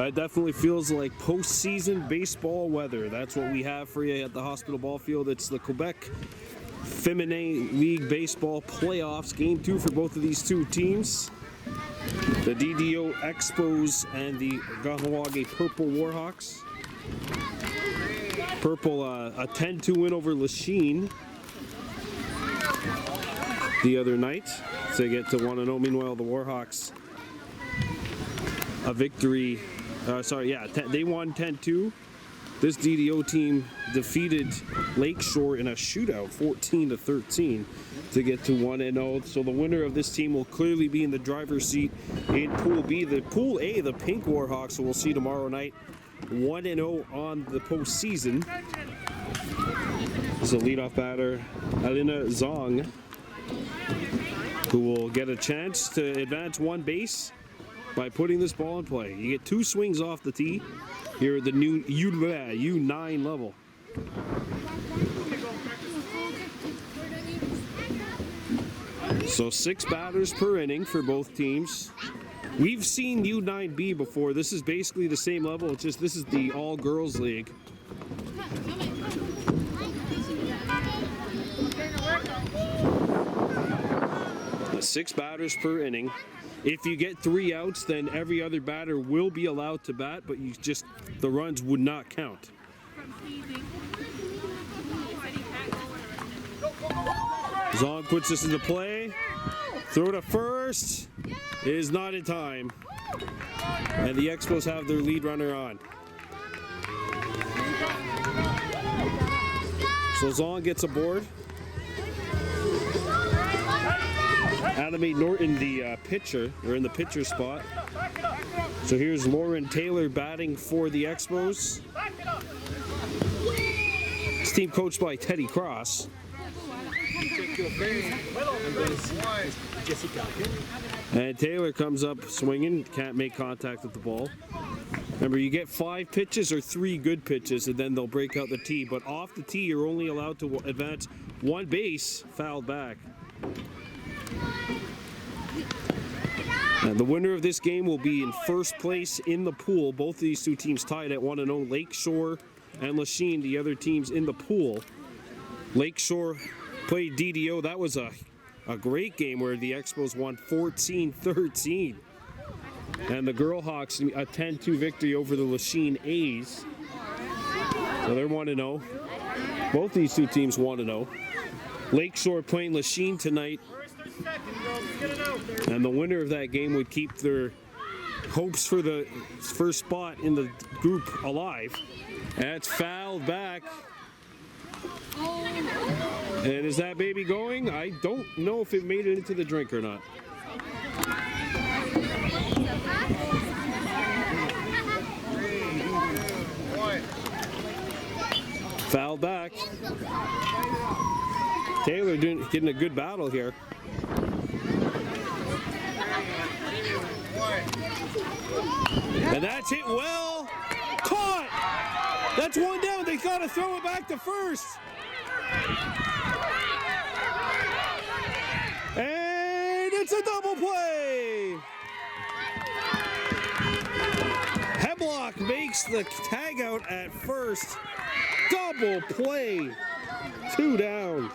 It definitely feels like postseason baseball weather. That's what we have for you at the Hospital Ball Field. It's the Quebec Feminine League Baseball Playoffs. Game 2 for both of these two teams. The DDO Expos and the Kahnawake Purple Warhawks. Purple, a 10-2 win over Lachine the other night to get to 1-0. Meanwhile, the Warhawks, a victory. They won 10-2. This DDO team defeated Lakeshore in a shootout, 14-13, to get to 1-0. So the winner of this team will clearly be in the driver's seat in Pool B. The Pool A, the Pink Warhawks, so we'll see tomorrow night, 1-0 on the postseason. This is a leadoff batter, Alina Zong, who will get a chance to advance one base by putting this ball in play. You get 2 swings off the tee here at the new U9 level. So 6 batters per inning for both teams. We've seen U9B before. This is basically the same level. It's just this is the all-girls league. The 6 batters per inning. If you get 3 outs, then every other batter will be allowed to bat, but the runs would not count. Zong puts this into play. Throw to first. It is not in time. And the Expos have their lead runner on. So Zong gets aboard. Adamate Norton, the pitcher, or in the pitcher spot. So here's Lauren Taylor batting for the Expos. This team coached by Teddy Cross. And Taylor comes up swinging, can't make contact with the ball. Remember, you get 5 pitches or 3 good pitches, and then they'll break out the tee. But off the tee, you're only allowed to advance 1 base, fouled back. And the winner of this game will be in first place in the pool. Both of these two teams tied at 1-0. Lakeshore and Lachine, the other teams in the pool. Lakeshore played DDO. That was a great game where the Expos won 14-13. And the Girlhawks, a 10-2 victory over the Lachine A's. So they're 1-0. Both these two teams 1-0. Lakeshore playing Lachine tonight. And the winner of that game would keep their hopes for the first spot in the group alive. That's fouled back. And is that baby going? I don't know if it made it into the drink or not. Fouled back. Taylor getting a good battle here. And that's hit well. Caught! That's 1 down. They got to throw it back to first. And it's a double play. Heblock makes the tag out at first. Double play. 2 down.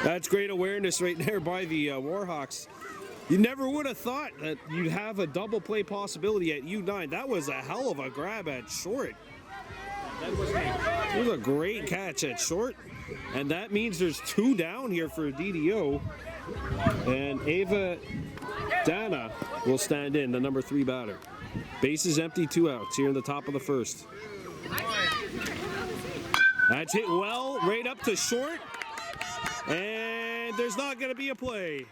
That's great awareness right there by the Warhawks. You never would have thought that you'd have a double play possibility at U9. That was a hell of a grab at short. It was a great catch at short. And that means there's 2 down here for DDO. And Ava Dana will stand in, the number 3 batter. Base is empty, 2 outs here in the top of the first. That's hit well, right up to short. And there's not going to be a play.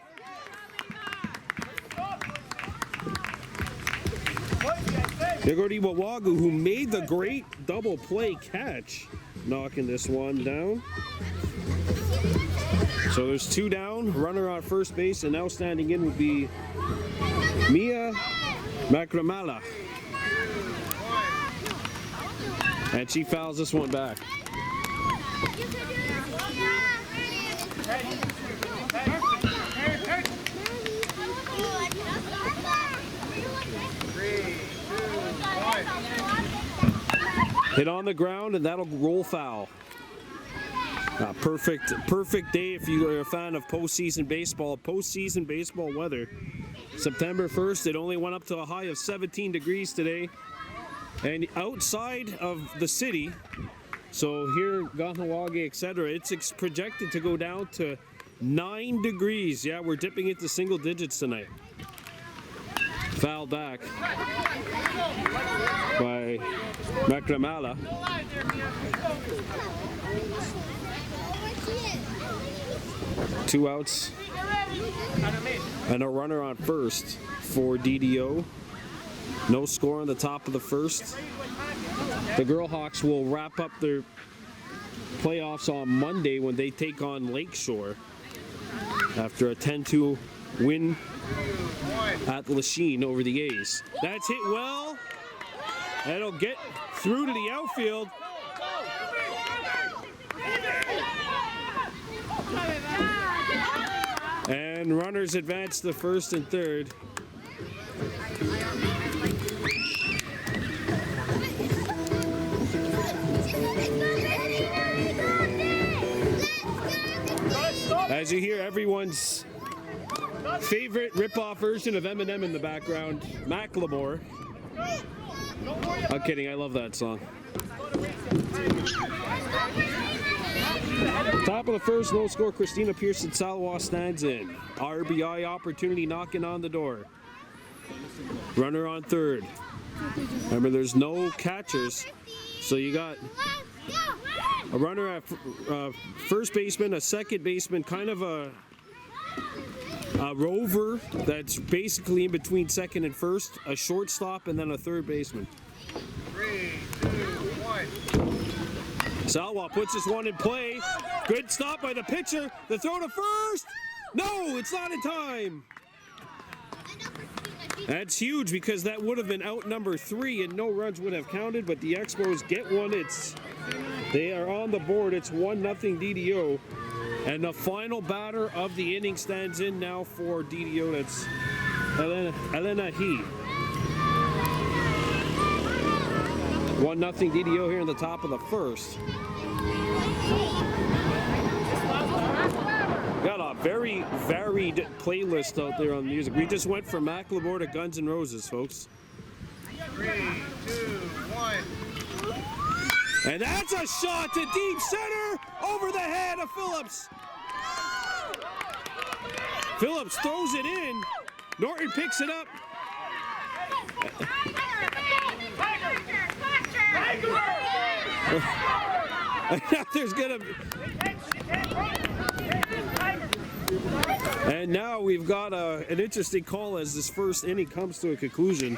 Nigodi Wawagu, who made the great double play catch, knocking this one down. So there's 2 down, runner on first base, and now standing in will be Mia Macramala. And she fouls this one back. Hit on the ground, and that'll roll foul. Perfect day if you are a fan of postseason baseball weather. September 1st, it only went up to a high of 17 degrees today. And outside of the city, so here, Kahnawake, etc., it's projected to go down to 9 degrees. Yeah, we're dipping into single digits tonight. Foul back by Makramala. 2 outs and a runner on first for DDO. No score on the top of the first. The Warhawks will wrap up their playoffs on Monday when they take on Lakeshore after a 10-2 win at Lachine over the A's. That's hit well. That'll get through to the outfield. And runners advance to first and third. As you hear everyone's favorite rip-off version of Eminem in the background, Macklemore. I'm kidding, I love that song. Top of the first, no score. Christina Pearson-Salwa stands in. RBI opportunity knocking on the door. Runner on third. Remember, there's no catchers, so you got a runner at first baseman, a second baseman, kind of a rover that's basically in between second and first, a shortstop, and then a third baseman. 3, 2, 1. Salwa puts this one in play. Good stop by the pitcher. The throw to first. No, it's not in time. That's huge because that would have been out number 3 and no runs would have counted, but the Expos get one. They are on the board. It's 1-0 DDO. And the final batter of the inning stands in now for DDO. That's Elena He. 1-0 DDO here in the top of the first. Got a very varied playlist out there on music. We just went from Macklemore to Guns N' Roses, folks. 3, 2, 1. And that's a shot to deep center over the head of Phillips. Phillips throws it in. Norton picks it up. There's gonna be... And now we've got an interesting call as this first inning comes to a conclusion.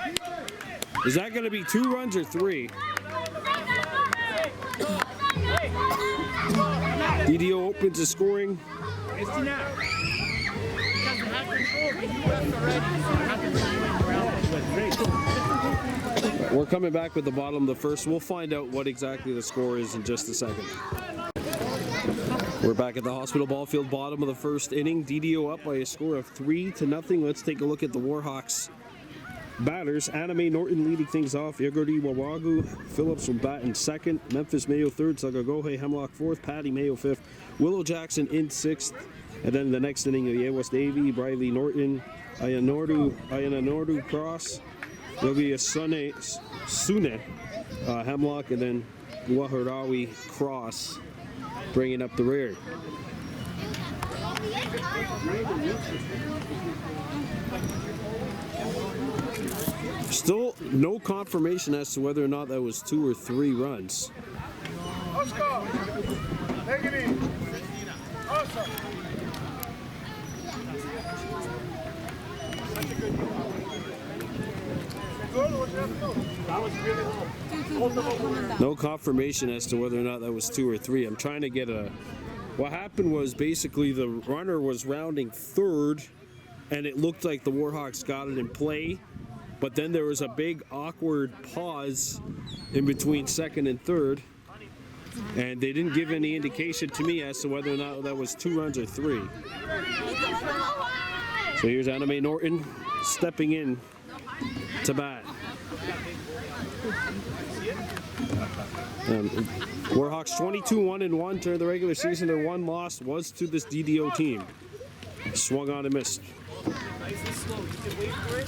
Is that going to be 2 runs or 3? DDO opens the scoring. We're coming back with the bottom of the first. We'll find out what exactly the score is in just a second. We're back at the Hospital Ball Field, bottom of the first inning. DDO up by a score of 3-0. Let's take a look at the Warhawks batters. Anime Norton leading things off. Yagordi Wawagu. Phillips will bat in second. Memphis Mayo third. Sagagohe Hemlock fourth. Patty Mayo fifth. Willow Jackson in sixth. And then the next inning, Yewas Davy, Briley Norton, Ayanordu Cross. There'll be a Sune Hemlock, and then Waharawi Cross bringing up the rear. Still no confirmation as to whether or not that was 2 or 3 runs. Let's go. Take it easy. Awesome. No confirmation as to whether or not that was 2 or 3. I'm trying to get a... What happened was basically the runner was rounding third, and it looked like the Warhawks got it in play, but then there was a big awkward pause in between second and third, and they didn't give any indication to me as to whether or not that was 2 runs or 3. So here's Anime Norton stepping in to bat. Warhawks 22-1-1 during the regular season. Their one loss was to this DDO team. Swung on and missed. Nice and slow. You can wait for it.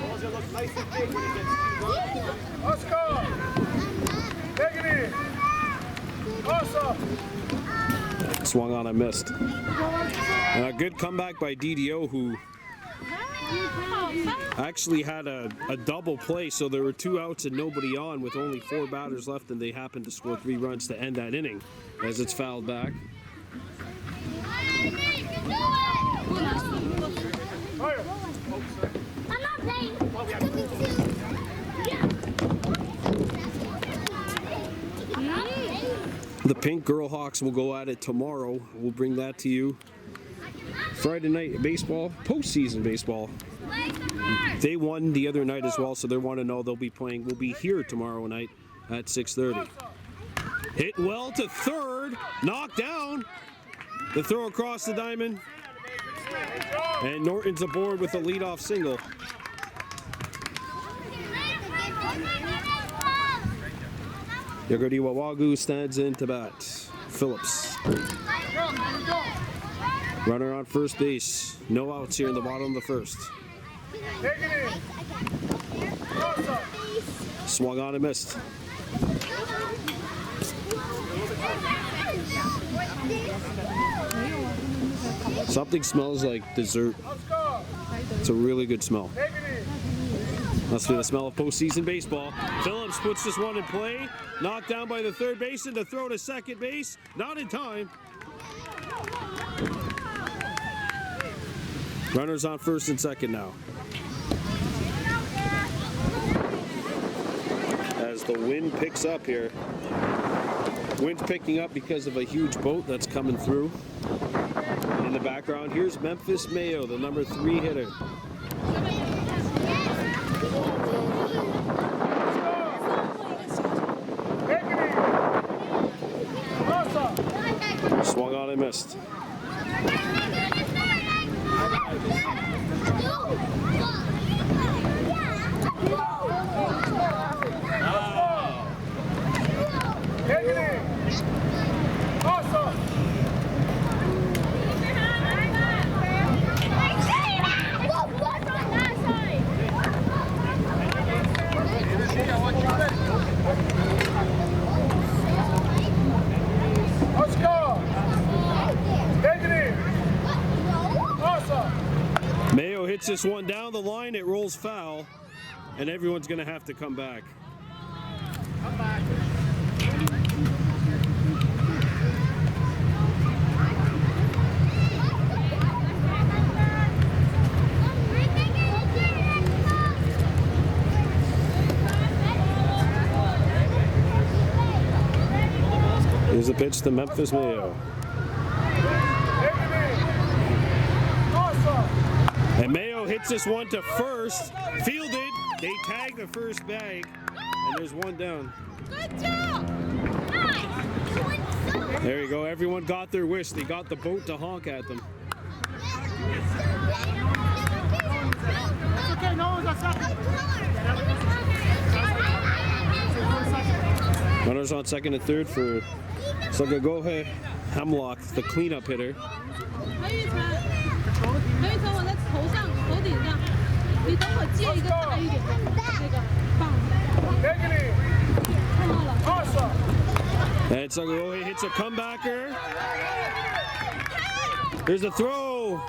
Balls that look nice and big when it gets Let's go. Take it in. Awesome. Swung on and missed. And a good comeback by DDO, who actually had a double play, so there were 2 outs and nobody on with only 4 batters left, and they happened to score 3 runs to end that inning as it's fouled back. I'm not playing. The Pink Girl Hawks will go at it tomorrow. We'll bring that to you. Friday night baseball, postseason baseball. They won the other night as well, so they're 1-0. They'll be playing. We'll be here tomorrow night at 6:30. Hit well to third, knocked down. The throw across the diamond, and Norton's aboard with a leadoff single. Yagurdi Wawagu stands in to bat. Phillips. Runner on first base. No outs here in the bottom of the first. Swung on and missed. Something smells like dessert. It's a really good smell. Must be the smell of postseason baseball. Phillips puts this one in play. Knocked down by the third baseman to throw to second base. Not in time. Runners on first and second now. As the wind picks up here. Wind's picking up because of a huge boat that's coming through. In the background, here's Memphis Mayo, the number 3 hitter. Swung on and missed. Let's go. Take it in. Awesome. Mayo hits this one down the line. It rolls foul, and everyone's going to have to come back. Come back. Here's the pitch to Memphis Mayo. And Mayo hits this one to first. Fielded. They tag the first bag. And there's one down. Good job. There you go. Everyone got their wish. They got the boat to honk at them. Okay, no one's outside. Runners on second and third for Sagagohe Hemlock, the cleanup hitter. And Sagagohe hits a comebacker. There's a throw.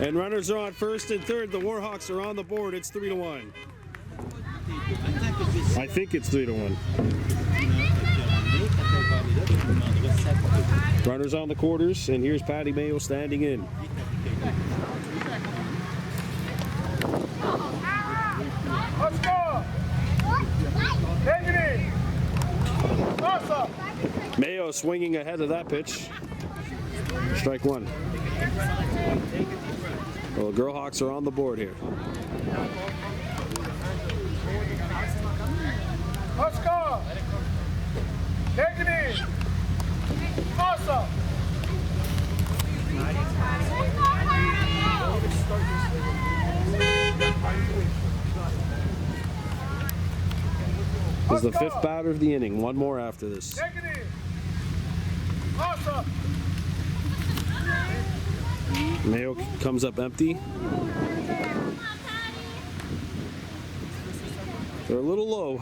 And runners are on first and third. The Warhawks are on the board. It's 3-1. I think it's 3-1. Runners on the quarters, and here's Patty Mayo standing in. Let's go. Take it in. Awesome. Mayo swinging ahead of that pitch. Strike one. Well, the Girlhawks are on the board here. Let's go. Take it in. Awesome. This is the 5th batter of the inning. One more after this. Negative. Awesome. Mayo comes up empty. They're a little low.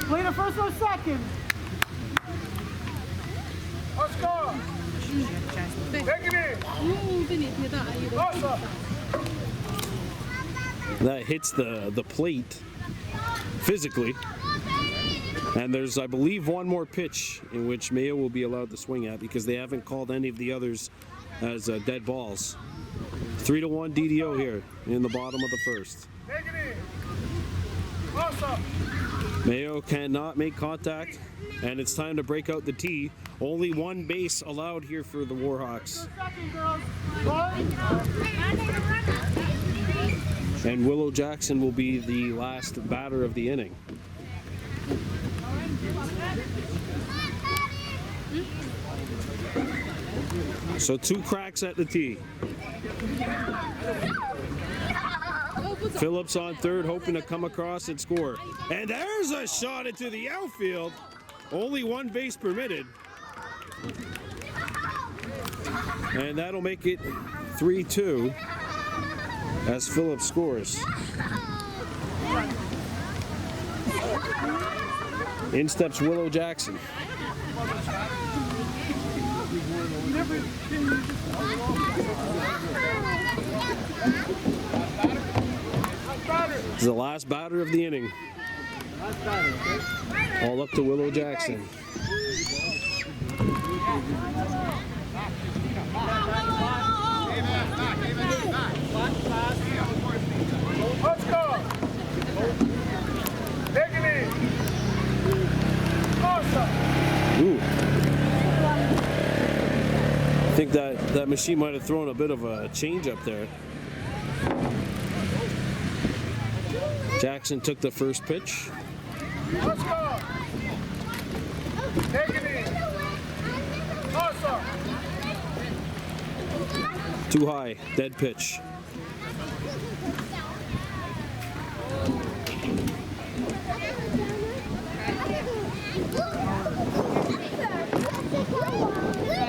Play the first or second. Let's go. Negative. Awesome. That hits the plate physically. And there's, I believe, one more pitch in which Mayo will be allowed to swing at because they haven't called any of the others as dead balls. 3-1 DDO here in the bottom of the 1st. Negative. Awesome. Mayo cannot make contact, and it's time to break out the tee. Only one base allowed here for the Warhawks. Second, girls. One. And Willow Jackson will be the last batter of the inning. So 2 cracks at the tee. Phillips on 3rd, hoping to come across and score. And there's a shot into the outfield. Only 1 base permitted. And that'll make it 3-2 as Phillips scores. In steps Willow Jackson. This is the last batter of the inning. All up to Willow Jackson. Let's go. Negative. Awesome. Ooh. I think that machine might have thrown a bit of a change up there. Jackson took the first pitch. Let's go. Negative. Awesome. Too high, dead pitch.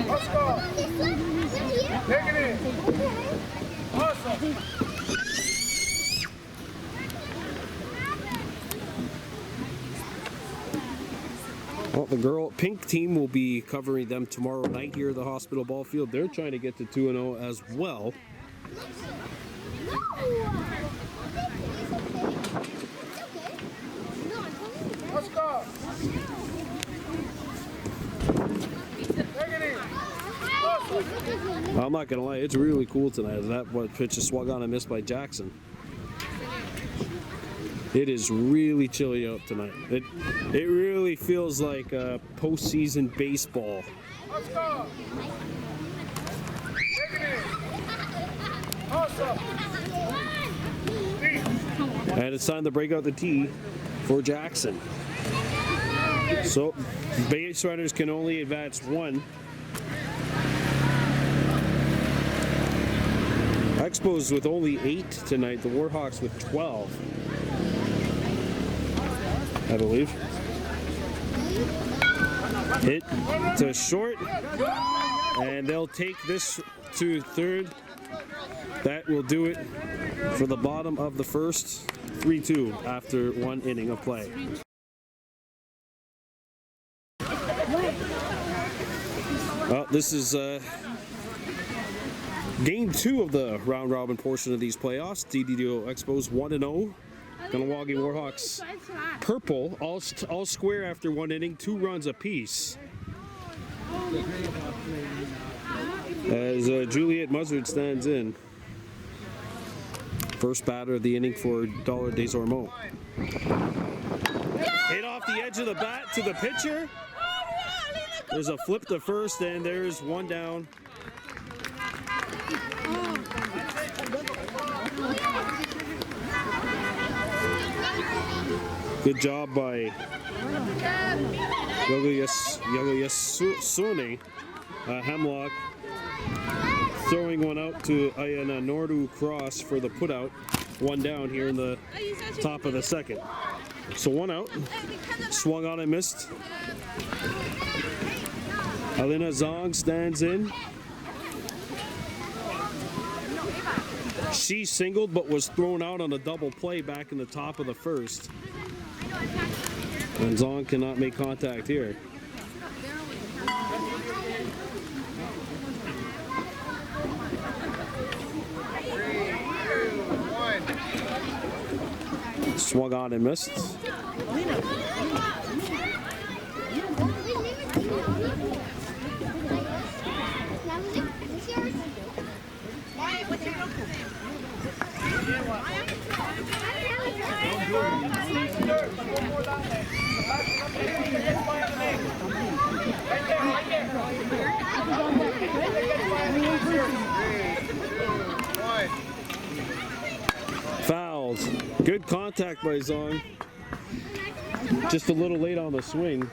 Let's go. Negative. Awesome. Well, the pink team will be covering them tomorrow night here at the hospital ball field. They're trying to get to 2-0 as well. Let's go. Negative. Awesome. I'm not gonna lie, it's really cool tonight. That pitch is swung on and missed by Jackson. It is really chilly out tonight. It really feels like postseason baseball. Let's go. Negative. Awesome. And it's time to break out the tee for Jackson. So base runners can only advance 1. Expos with only 8 tonight. The Warhawks with 12. I believe. Hit to short, and they'll take this to 3rd. That will do it for the bottom of the 1st. 3-2 after 1 inning of play. Well, this is game 2 of the round robin portion of these playoffs. DDO Expos 1-0. Kahnawake Warhawks purple, all square after 1 inning, 2 runs apiece. As Juliet Muzzard stands in. First batter of the inning for Dollar Des Ormeaux. Hit off the edge of the bat to the pitcher. There's a flip to first, and there's 1 down. Good job by Yogoyasune Hemlock, throwing one out to Ayana Nordu Cross for the putout. one down here in the top of the second. So one out. Swung on and missed. Alina Zong stands in. She singled but was thrown out on a double play back in the top of the first. And Zong cannot make contact here. Swung on and missed. Fouled. Good contact by Zong. Just a little late on the swing.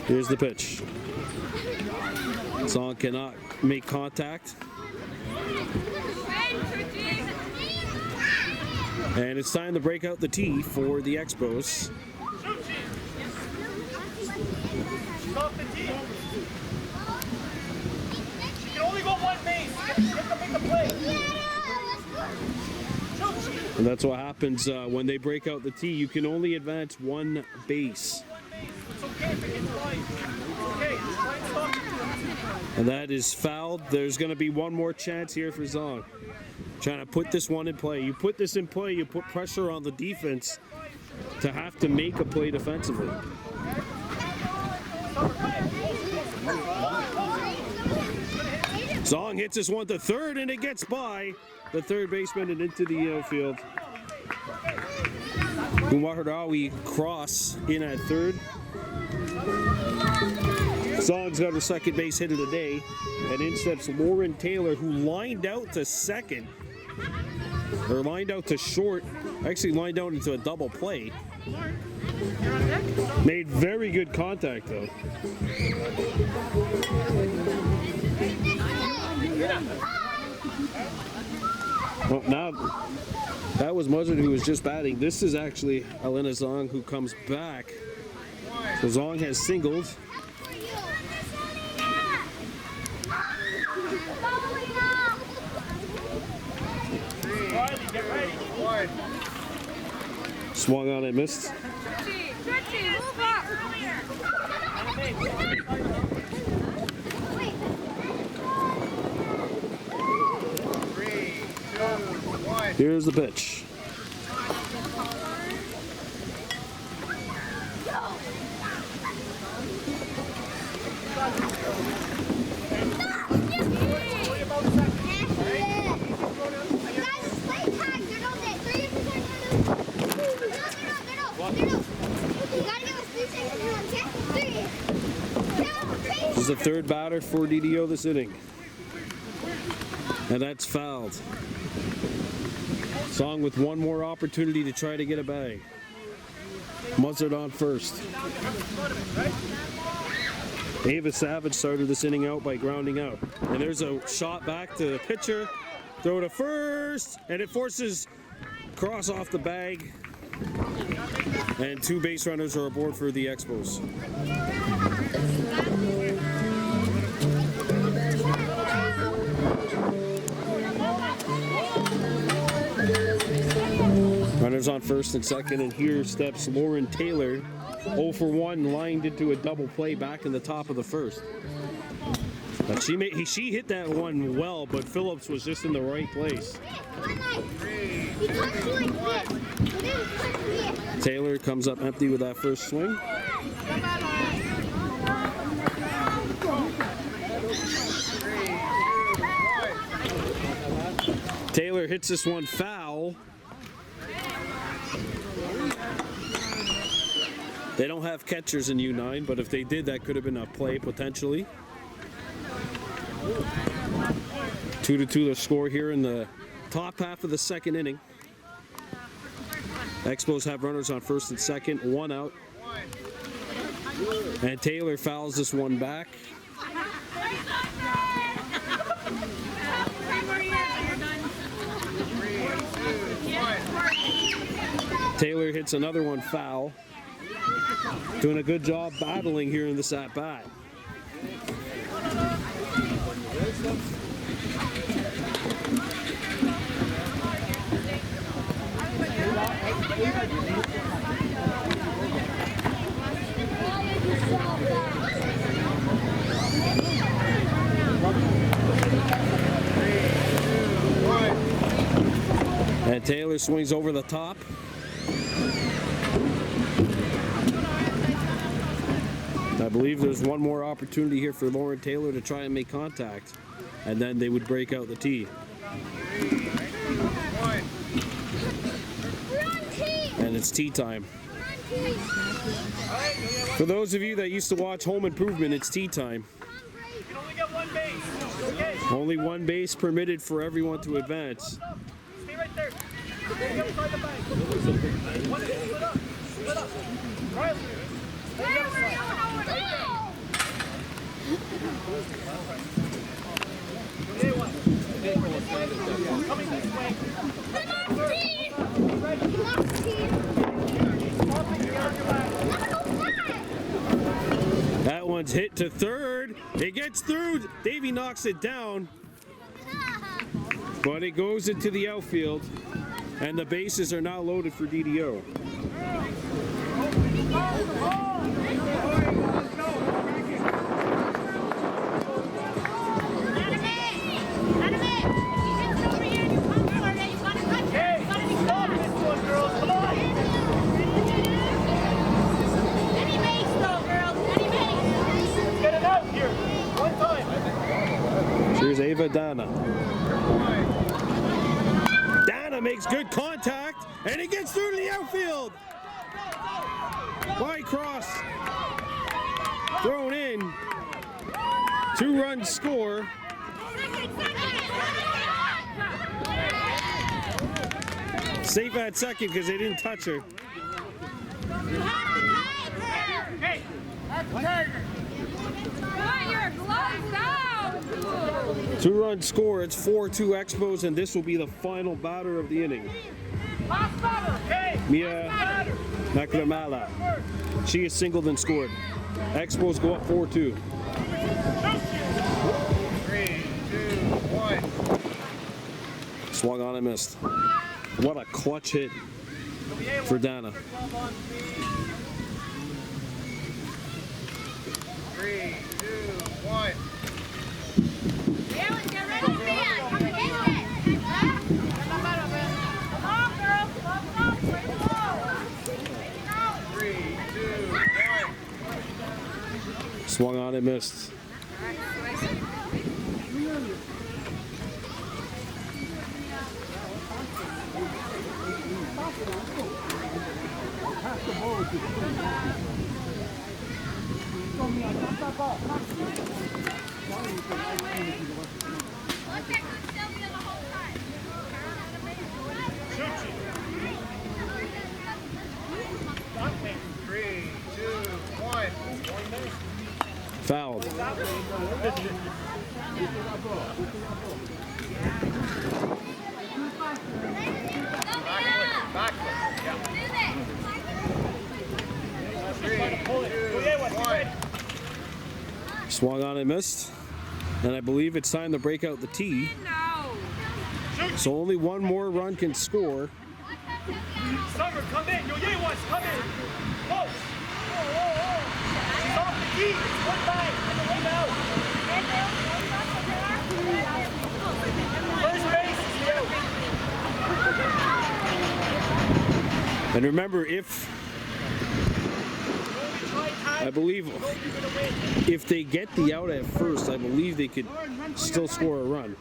Here's the pitch. Zong cannot make contact. And it's time to break out the tee for the Expos. She's off the tee. She can only go one base. You have to make the play. And that's what happens when they break out the tee. You can only advance one base. It's okay if it gets wide. It's okay. Just try and stop it. And that is fouled. There's going to be one more chance here for Zong. Trying to put this one in play. You put this in play, you put pressure on the defense to have to make a play defensively. Zong hits this one to third, and it gets by the third baseman and into the outfield. Warhawks cross in at third. Zong's got her second base hit of the day, and in steps Lauren Taylor, who lined out to second, or lined out to short, actually lined out into a double play. Made very good contact though. Well, now that was Muzzard who was just batting. This is actually Alina Zong who comes back. So Zong has singled. Get ready. Swung on and missed. Here's the pitch. This is the third batter for DDO this inning. And that's fouled. Zong with one more opportunity to try to get a bag. Muzzard on first. Ava Savage started this inning out by grounding out. And there's a shot back to the pitcher. Throw to first, and it forces cross off the bag. And two base runners are aboard for the Expos. Runners on first and second, and here steps Lauren Taylor. 0 for 1, lined into a double play back in the top of the first. But she hit that one well, but Phillips was just in the right place. Taylor comes up empty with that first swing. Taylor hits this one foul. They don't have catchers in U9, but if they did, that could have been a play potentially. 2-2 the score here in the top half of the second inning. Expos have runners on first and second, one out. And Taylor fouls this one back. Taylor hits another one foul. Doing a good job battling here in this at-bat. And Taylor swings over the top. I believe there's one more opportunity here for Lauren Taylor to try and make contact, and then they would break out the tee. And it's tee time. For those of you that used to watch Home Improvement, it's tee time. You can only get one base. Okay. Only one base permitted for everyone to advance. Stay right there. Stay outside the bag. One base, split up. Split up. Riley. Stay on the other side. Right there. Over this way. Coming this way. That one's hit to third. It gets through. Davey knocks it down. But it goes into the outfield. And the bases are now loaded for DDO. Here's Ava Dana. Dana makes good contact, and it gets through to the outfield. Wide cross. Thrown in. 2-run score. Safe at second because they didn't touch her. Hey, that's Tiger. Put your gloves down. 2-run score. It's 4-2 Expos, and this will be the final batter of the inning. Last batter. Hey. Mia Nakramala. She is singled and scored. Expos go up 4-2. 3, 2, 1. Swung on and missed. What a clutch hit for Dana. 3, 2, 1. Swung on and missed. Fouled. Swung on and missed. And I believe it's time to break out the tee. So only one more run can score. Summer, come in. Yo, wants come in. Whoa. She's off the tee. It's one by. Leave out. First base is you. And remember, I believe if they get the out at first, I believe they could still score a run.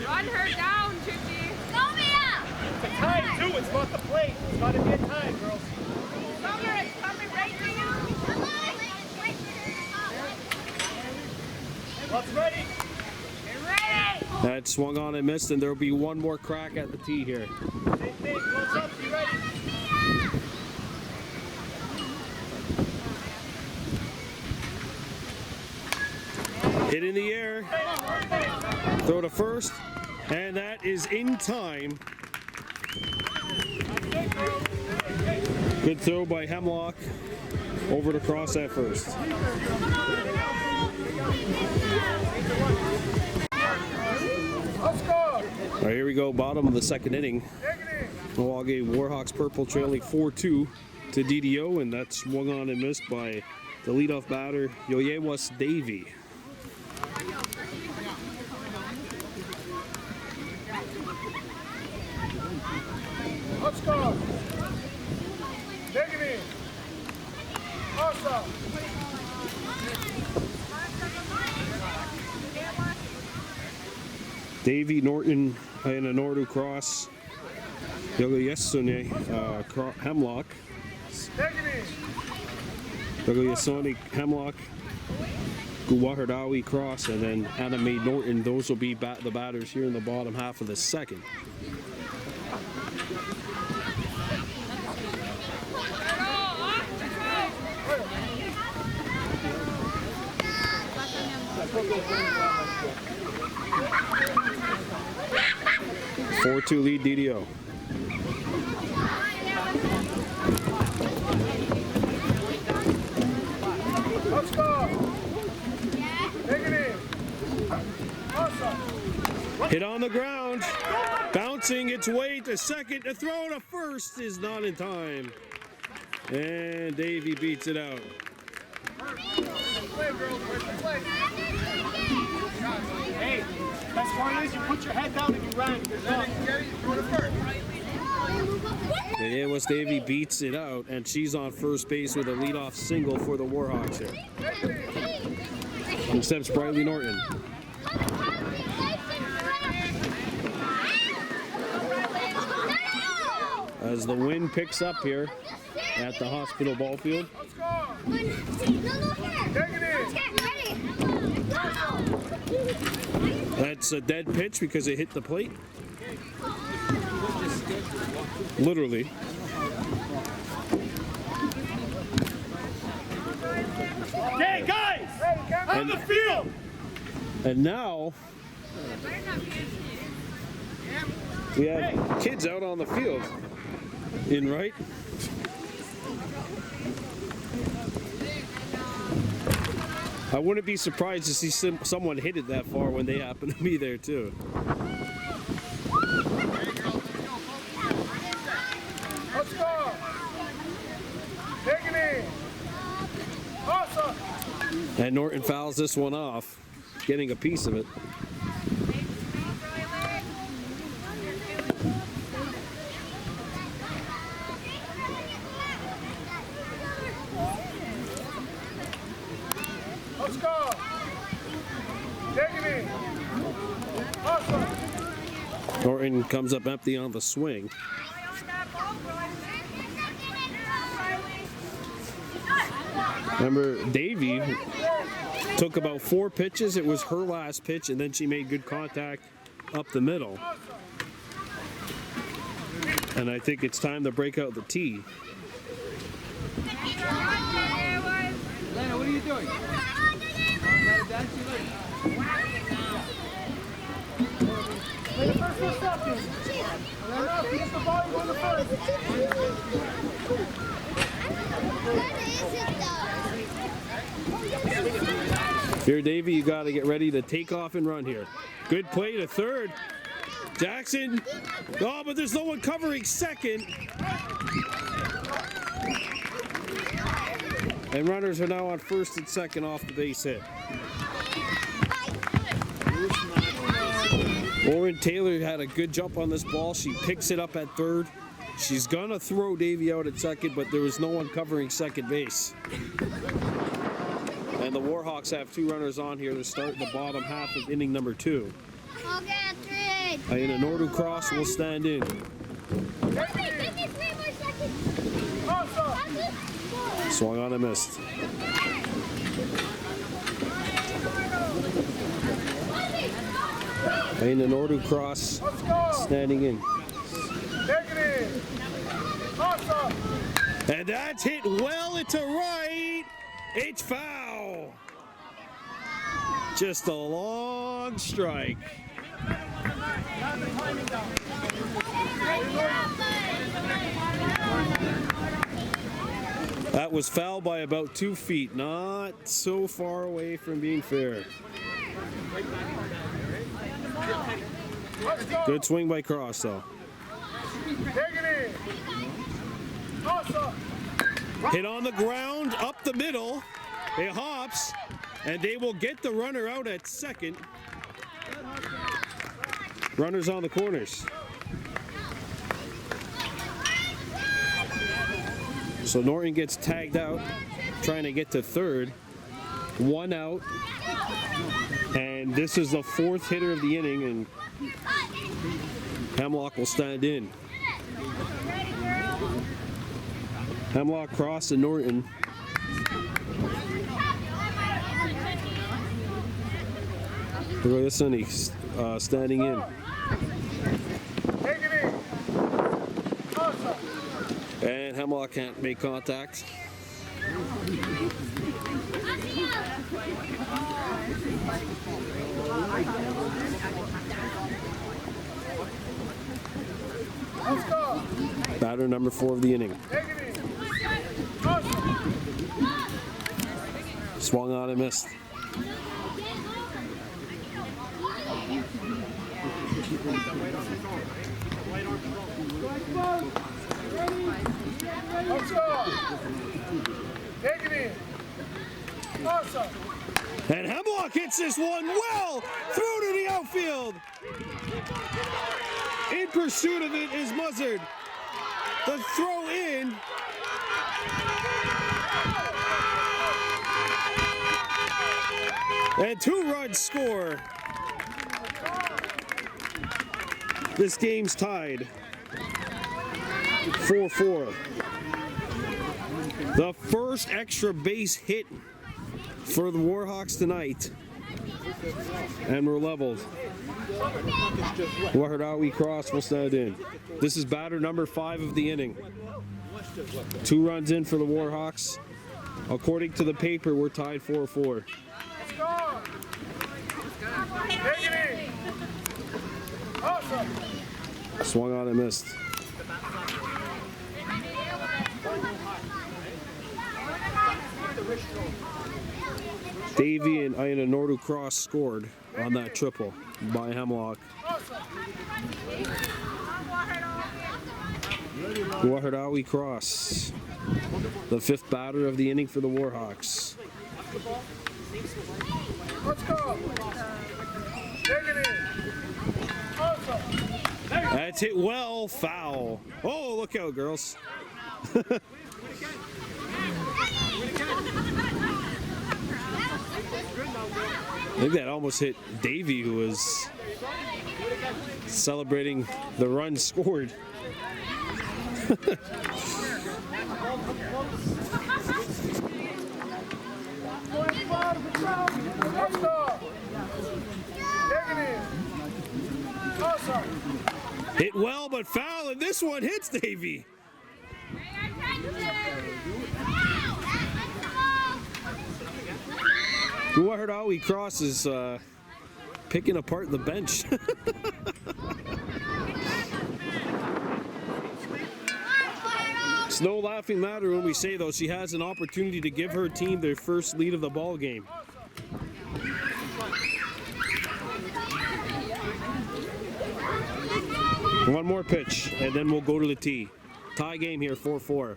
Run her down, Chippy. It's a tie, too. It's not the plate. It's got to be a tie, girls. Summer is coming right to you. What's ready? Get ready. That swung on and missed, and there will be one more crack at the tee here. Same thing. Close up. Be ready. Hit in the air. Throw to first. And that is in time. Good throw by Hemlock. Over to cross at first. Let's go. All right, here we go. Bottom of the second inning. Kahnawake Warhawks purple trailing 4-2 to DDO, and that's swung on and missed by the leadoff batter, Yoyewas Davy. Let's go. Take it in. Awesome. Davy, Norton, and a Nordu cross. Yogoyesune, Hemlock. Take it in. Yogoyesone, Hemlock. Guwahardawi cross, and then Anime Norton. Those will be the batters here in the bottom half of the second. Four-2 lead DDO. Let's go. Take it in. Awesome. Hit on the ground, bouncing its way to second. The throw to first is not in time, and Davey beats it out. Hey, best part is you put your head down and you ran. Yeah, West Davy beats it out, and she's on first base with a leadoff single for the Warhawks here. From Sept's Briley Norton. As the wind picks up here at the hospital ball field. Let's go. Take it in. That's a dead pitch because it hit the plate. Literally. Hey, guys! On the field! And now we have kids out on the field. In right. I wouldn't be surprised to see someone hit it that far when they happen to be there too. Let's go. Take it in. Awesome. And Norton fouls this one off, getting a piece of it. Let's go. Take it in. Awesome. Norton comes up empty on the swing. Remember, Davy took about 4 pitches. It was her last pitch, and then she made good contact up the middle. And I think it's time to break out the tee. Lena, what are you doing? Play the first or second. Lena, if you get the ball, you go to first. Here, Davey, you got to get ready to take off and run here. Good play to third. Jackson. Oh, but there's no one covering second. And runners are now on first and second off the base hit. Lauren Taylor had a good jump on this ball. She picks it up at third. She's gonna throw Davey out at second, but there was no one covering second base. And the Warhawks have 2 runners on here to start the bottom half of inning number 2. And a Nordu cross will stand in. Swung on and missed. And a Nordu cross standing in. Take it in. Awesome. And that's hit well into right. It's foul. Just a long strike. That was foul by about 2 feet. Not so far away from being fair. Good swing by Cross, though. Hit on the ground, up the middle. It hops, and they will get the runner out at second. Runners on the corners. So Norton gets tagged out, trying to get to third. 1 out. And this is the 4th hitter of the inning, and Hemlock will stand in. Hemlock, Cross, and Norton. Look at this one, he's standing in. And Hemlock can't make contact. Batter number 4 of the inning. Swung on and missed. Let's go. Take it in. Awesome. And Hemlock hits this one well through to the outfield. In pursuit of it is Muzzard. The throw in. And 2 runs score. This game's tied 4-4. The first extra base hit for the Warhawks tonight. And we're leveled. Warhawks Cross will stand in. This is batter number 5 of the inning. 2 runs in for the Warhawks. According to the paper, we're tied 4-4. Take it in. Awesome. Swung on and missed. Davey and Aina Nordu Cross scored on that triple by Hemlock. Warhawks Cross, the 5th batter of the inning for the Warhawks. Let's go. Take it in. Awesome. That's hit well, foul. Oh, look out, girls. I think that almost hit Davey, who was celebrating the run scored. Let's go. Take it in. Awesome. Hit well, but foul, and this one hits Davey. Warhawks Cross is picking apart the bench. It's no laughing matter when we say, though, she has an opportunity to give her team their first lead of the ball game. One more pitch, and then we'll go to the tee. Tie game here, 4-4.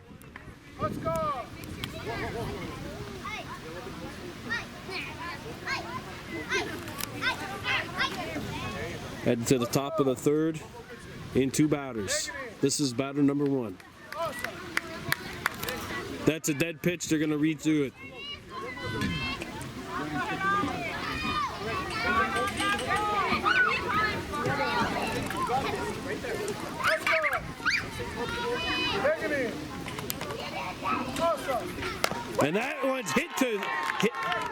Let's go. Heading to the top of the 3rd in 2 batters. This is batter number 1. That's a dead pitch. They're going to redo it. Take it in. Awesome. And that one's hit to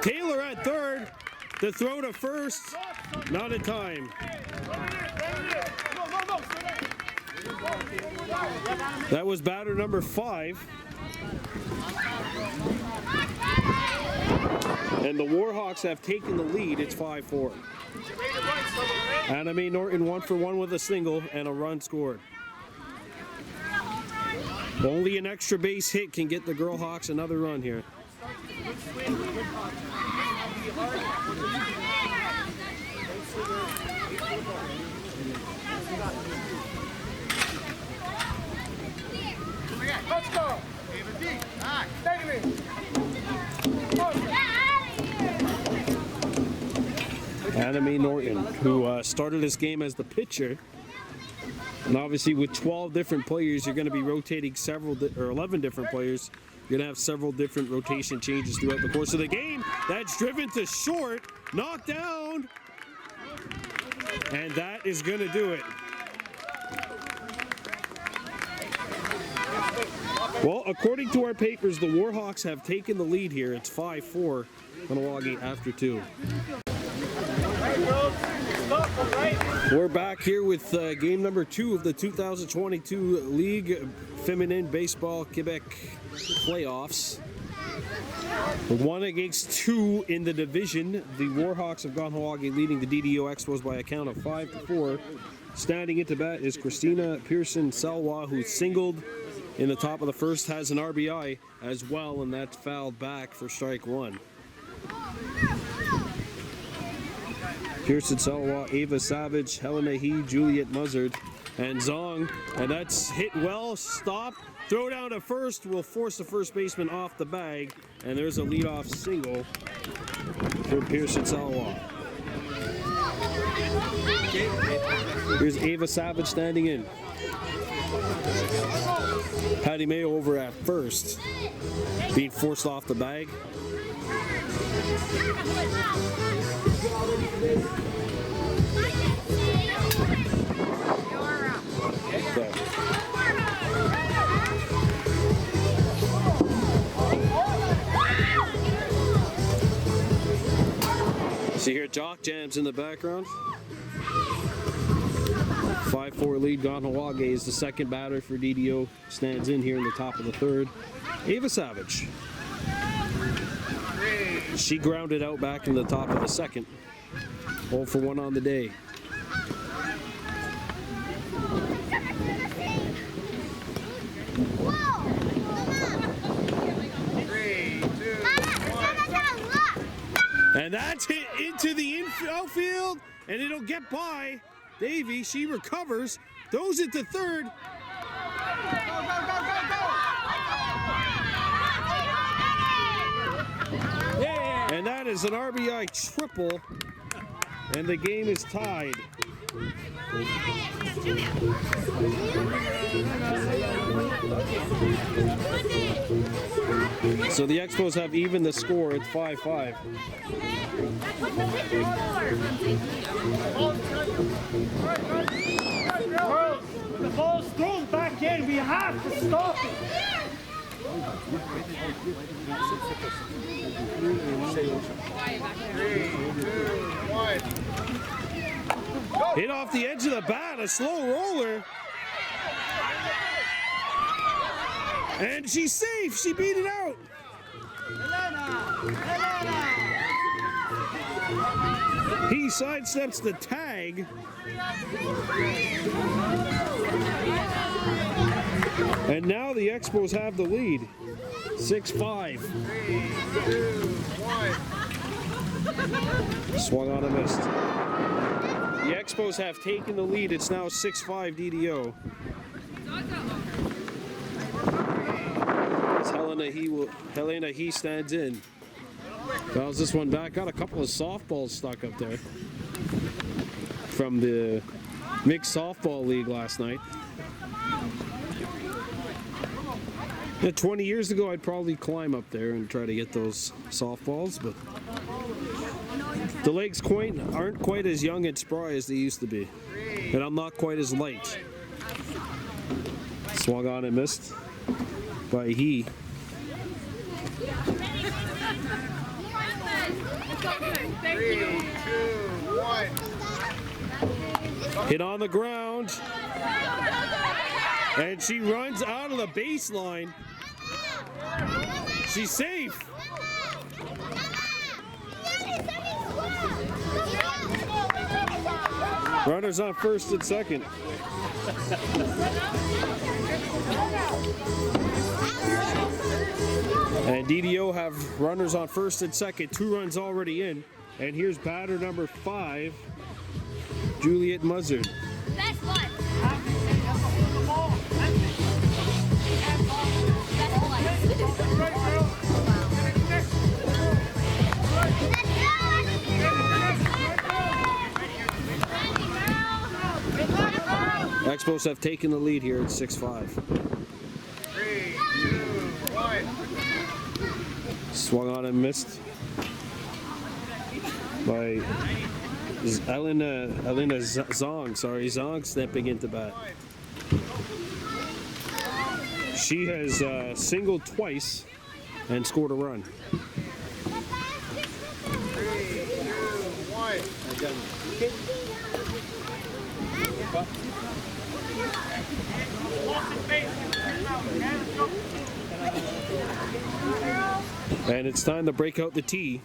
Taylor at 3rd. The throw to 1st. Not in time. That was batter number 5. And the Warhawks have taken the lead. It's 5-4. Anime Norton 1-for-1 with a single and a run scored. Only an extra base hit can get the Girlhawks another run here. Let's go. Take it in. Anime Norton, who started this game as the pitcher. And obviously with 12 different players, you're going to be rotating or 11 different players. You're going to have several different rotation changes throughout the course of the game. That's driven to short, knocked down. And that is going to do it. Well, according to our papers, the Warhawks have taken the lead here. It's 5-4, Kahnawake after 2. We're back here with game number 2 of the 2022 League Feminine Baseball Quebec playoffs. 1 against 2 in the division. The Warhawks of Kahnawake leading the DDO Expos by a count of 5-4. Standing into bat is Christina Pearson-Salwa, who singled in the top of the first, has an RBI as well, and that's fouled back for strike 1. Pearson-Salwa, Ava Savage, Helena He, Juliet Muzzard, and Zong. And that's hit well, stop, throw down to first, will force the first baseman off the bag. And there's a leadoff single for Pearson-Salwa. Here's Ava Savage standing in. Patty Mayo over at first, being forced off the bag. See here, Jock Jams in the background. 5-4 lead. Kahnawake is the second batter for DDO. Stands in here in the top of the third. Ava Savage. She grounded out back in the top of the second. 0-for-1 on the day. And that's hit into the outfield, and it'll get by Davy. She recovers, throws it to third. And that is an RBI triple, and the game is tied. So the Expos have even the score. It's 5-5. When the ball's thrown back in, we have to stop it. Hit off the edge of the bat, a slow roller. And she's safe. She beat it out. He sidesteps the tag. And now the Expos have the lead. 6-5. Swung on and missed. The Expos have taken the lead. It's now 6-5 DDO. As Helena He stands in. Fouls this one back. Got a couple of softballs stuck up there from the mixed softball league last night. 20 years ago, I'd probably climb up there and try to get those softballs, but the legs aren't quite as young and spry as they used to be, and I'm not quite as light. Swung on and missed by He. Hit on the ground, and she runs out of the baseline. She's safe. Runners on first and second. And DDO have runners on first and second. 2 runs already in. And here's batter number 5, Juliet Muzzard. Best one. Expos have taken the lead here at 6-5. 3, 2, 1. Swung on and missed by Elena Zong. Sorry, Zong stepping into bat. She has singled twice and scored a run. 3, 2, 1. And it's time to break out the tee.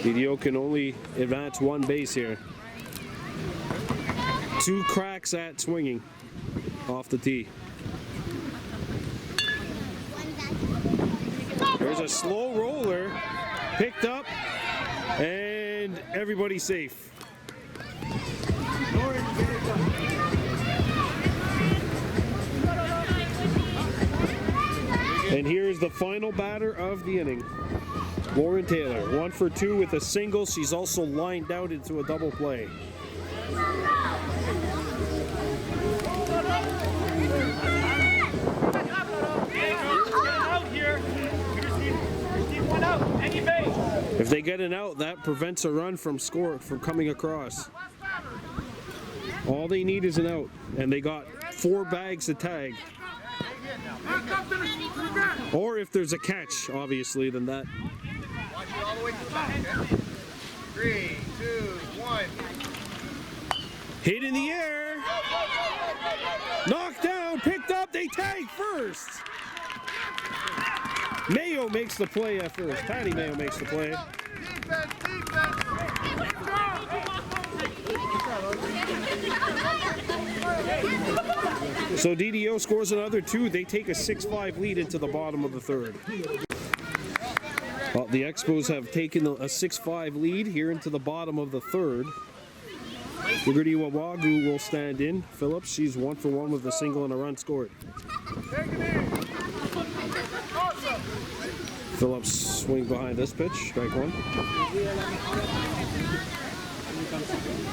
DDO can only advance 1 base here. 2 cracks at swinging off the tee. There's a slow roller, picked up, and everybody's safe. And here's the final batter of the inning. Lauren Taylor, 1 for 2 with a single. She's also lined out into a double play. If they get an out, that prevents a run from coming across. All they need is an out, and they got 4 bags to tag. Or if there's a catch, obviously, then that. Watch it all the way to the back. 3, 2, 1. Hit in the air. Knocked down, picked up, they tag first. Mayo makes the play at first. Patty Mayo makes the play. Defense, defense. So DDO scores another 2. They take a 6-5 lead into the bottom of the third. Well, the Expos have taken a 6-5 lead here into the bottom of the third. Liberty Wawagu will stand in. Phillips, she's 1 for 1 with a single and a run scored. Phillips swing behind this pitch, strike 1.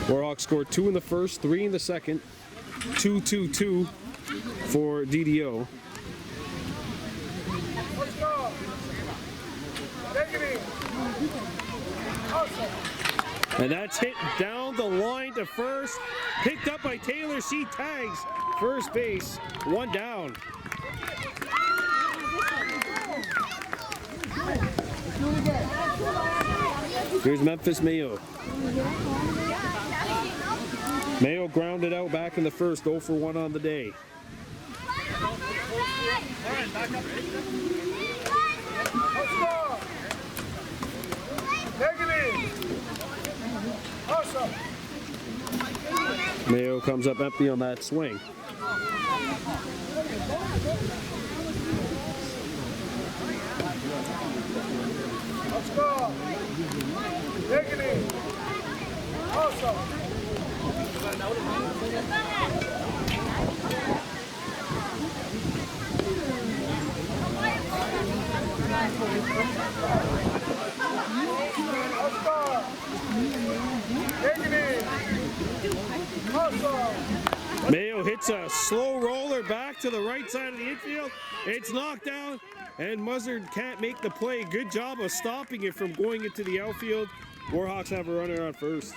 Warhawks scored 2 in the first, 3 in the second, 2-2-2 for DDO. Let's go. Take it in. And that's hit down the line to first, picked up by Taylor. She tags first base, 1 down. Here's Memphis Mayo. Mayo grounded out back in the first, 0 for 1 on the day. Let's go. Take it in. Awesome. Mayo comes up empty on that swing. Let's go. Take it in. Awesome. Let's go. Take it in. Awesome. Mayo hits a slow roller back to the right side of the infield. It's knocked down, and Muzzard can't make the play. Good job of stopping it from going into the outfield. Warhawks have a runner on first.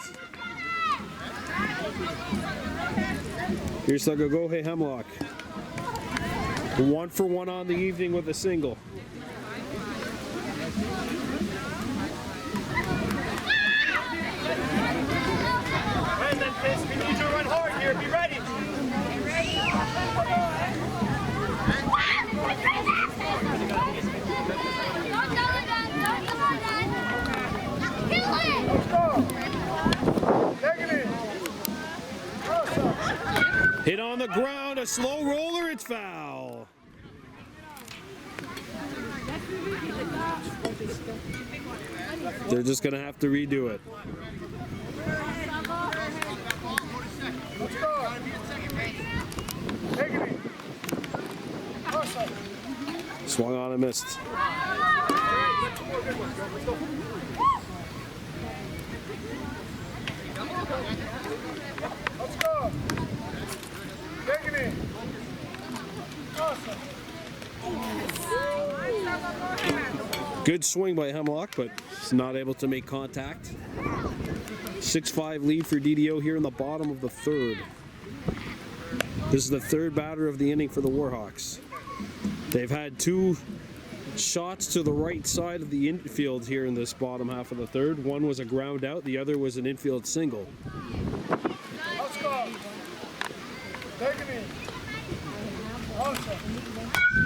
Here's Sagagohe Hemlock. 1 for 1 on the evening with a single. Brandon, Fisk, we need you to run hard here. Be ready. Let's go. Take it in. Hit on the ground, a slow roller, it's foul. They're just gonna have to redo it. Let's go. Take it in. Awesome. Swung on and missed. Let's go. Take it in. Awesome. Good swing by Hemlock, but he's not able to make contact. 6-5 lead for DDO here in the bottom of the third. This is the third batter of the inning for the Warhawks. They've had 2 shots to the right side of the infield here in this bottom half of the third. One was a ground out, the other was an infield single. Let's go. Take it in. Awesome.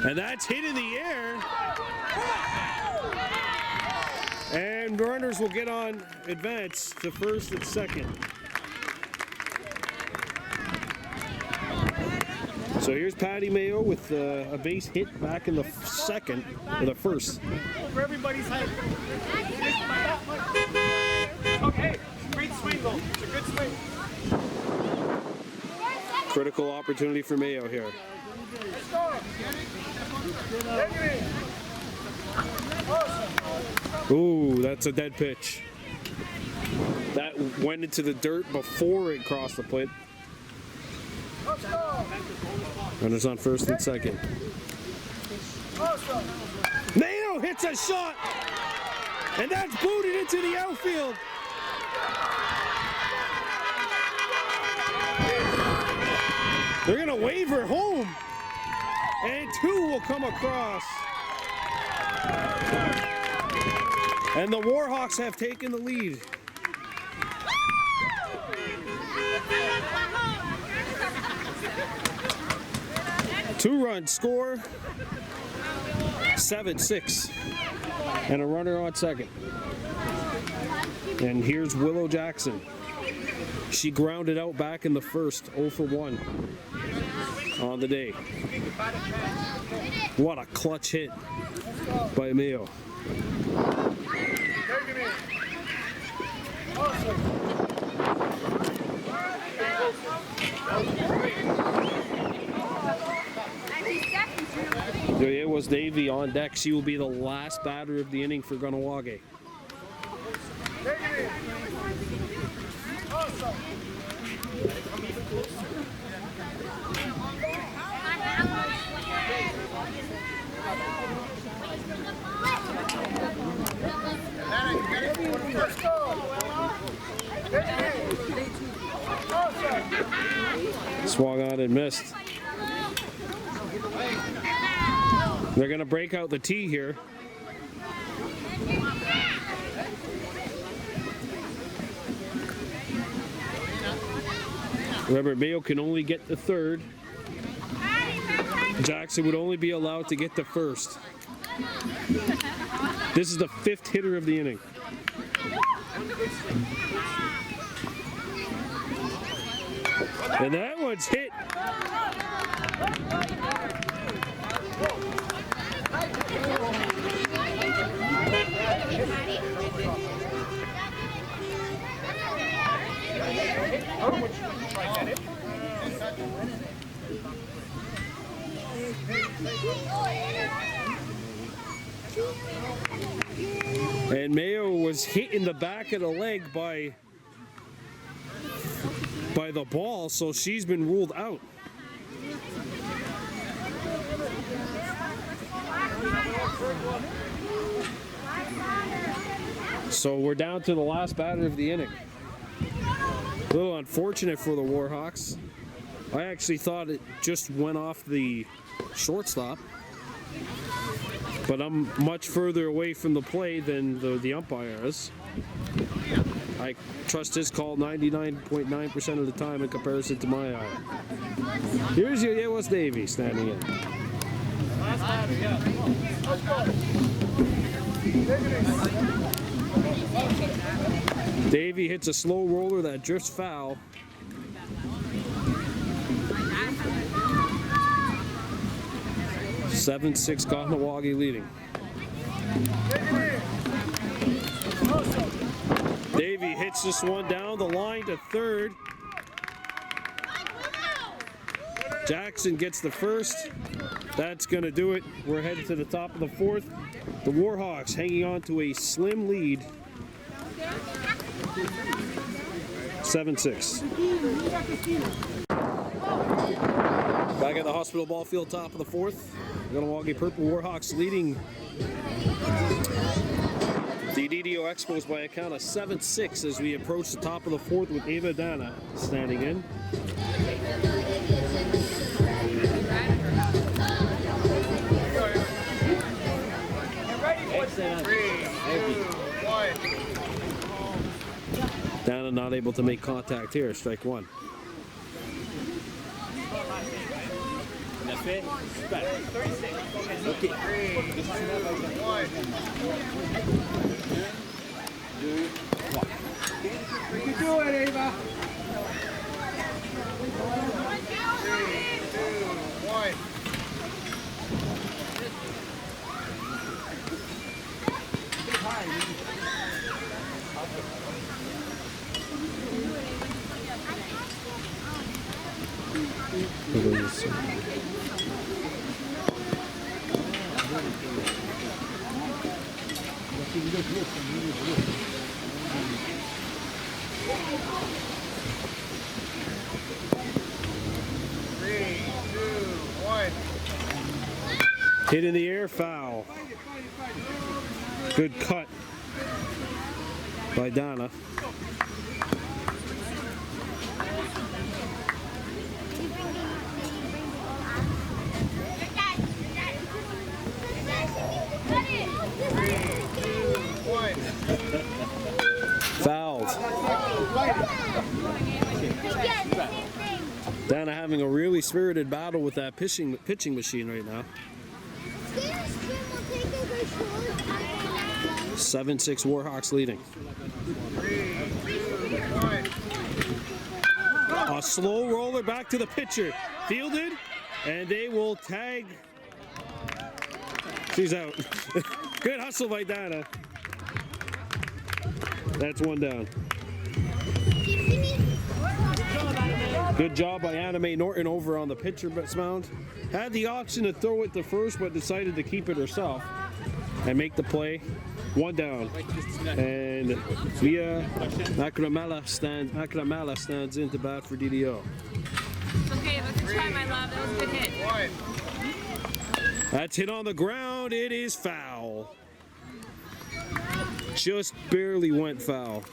And that's hit in the air. And runners will get on advance to first and second. So here's Patty Mayo with a base hit back in the second, or the first. Over everybody's head. Okay, great swing though. It's a good swing. Critical opportunity for Mayo here. Let's go. Take it in. Awesome. Ooh, that's a dead pitch. That went into the dirt before it crossed the plate. Let's go. Runners on first and second. Awesome. Mayo hits a shot, and that's booted into the outfield. They're gonna wave her home, and 2 will come across. And the Warhawks have taken the lead. Two-run score, 7-6, and a runner on second. And here's Willow Jackson. She grounded out back in the first, 0 for 1 on the day. What a clutch hit by Mayo. Take it in. Awesome. There was Davey on deck. She will be the last batter of the inning for Kahnawake. Take it in. Awesome. Let's go. Take it in. Awesome. Swung on and missed. They're going to break out the tee here. Remember, Mayo can only get the third. Jackson would only be allowed to get the first. This is the 5th hitter of the inning. And that one's hit. And Mayo was hit in the back of the leg by the ball, so she's been ruled out. So we're down to the last batter of the inning. A little unfortunate for the Warhawks. I actually thought it just went off the shortstop. But I'm much further away from the play than the umpire is. I trust his call 99.9% of the time in comparison to my eye. Here's your Yewas Davey standing in. Last batter, yeah. Let's go. Davey hits a slow roller that drifts foul. (7-6) Kahnawake leading. Davey hits this one down the line to third. Jackson gets the first. That's going to do it. We're headed to the top of the fourth. The Warhawks hanging on to a slim lead. 7-6. Back at the hospital ball field, top of the fourth. Kahnawake Purple Warhawks leading the DDO Expos by a count of 7-6 as we approach the top of the fourth with Ava Dana standing in. Dana not able to make contact here, strike one. Okay. 3, 2, 1. You can do it, Ava. 3, 2, 1. Hit in the air, foul. Good cut by Donna. Fouled. Donna having a really spirited battle with that pitching machine right now. 7-6 Warhawks leading. A slow roller back to the pitcher. Fielded, and they will tag. She's out. Good hustle by Dana. That's one down. Good job by Anna Mae Norton over on the pitcher mound. Had the option to throw it to first, but decided to keep it herself and make the play. One down. And Mia Akramala stands in to bat for DDO. Okay, let's try, my love. That was a good hit. That's hit on the ground. It is foul. Just barely went foul.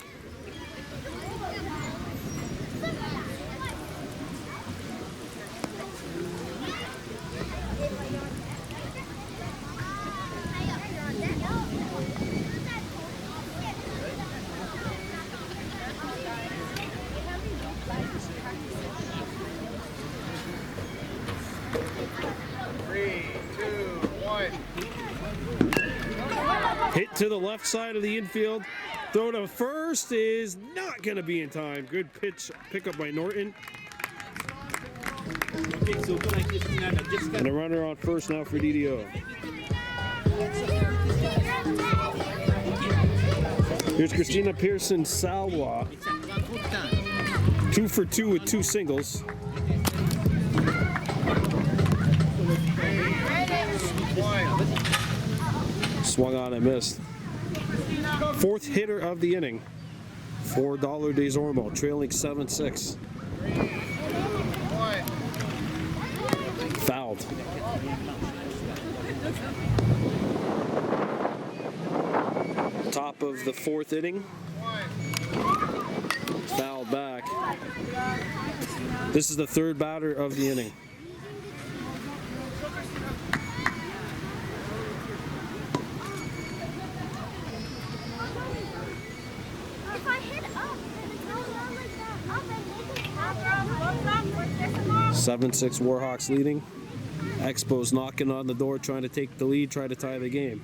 Hit to the left side of the infield. Throw to first is not going to be in time. Good pick up by Norton. And a runner on first now for DDO. Here's Christina Pearson Salwa. 2 for 2 with 2 singles. Swung on and missed. Fourth hitter of the inning for Dollar Desormo, trailing 7-6. Fouled. Top of the fourth inning. Fouled back. This is the third batter of the inning. If I hit up, then it goes down like that. Up and make it up. 7-6 Warhawks leading. Expos knocking on the door, trying to take the lead, try to tie the game.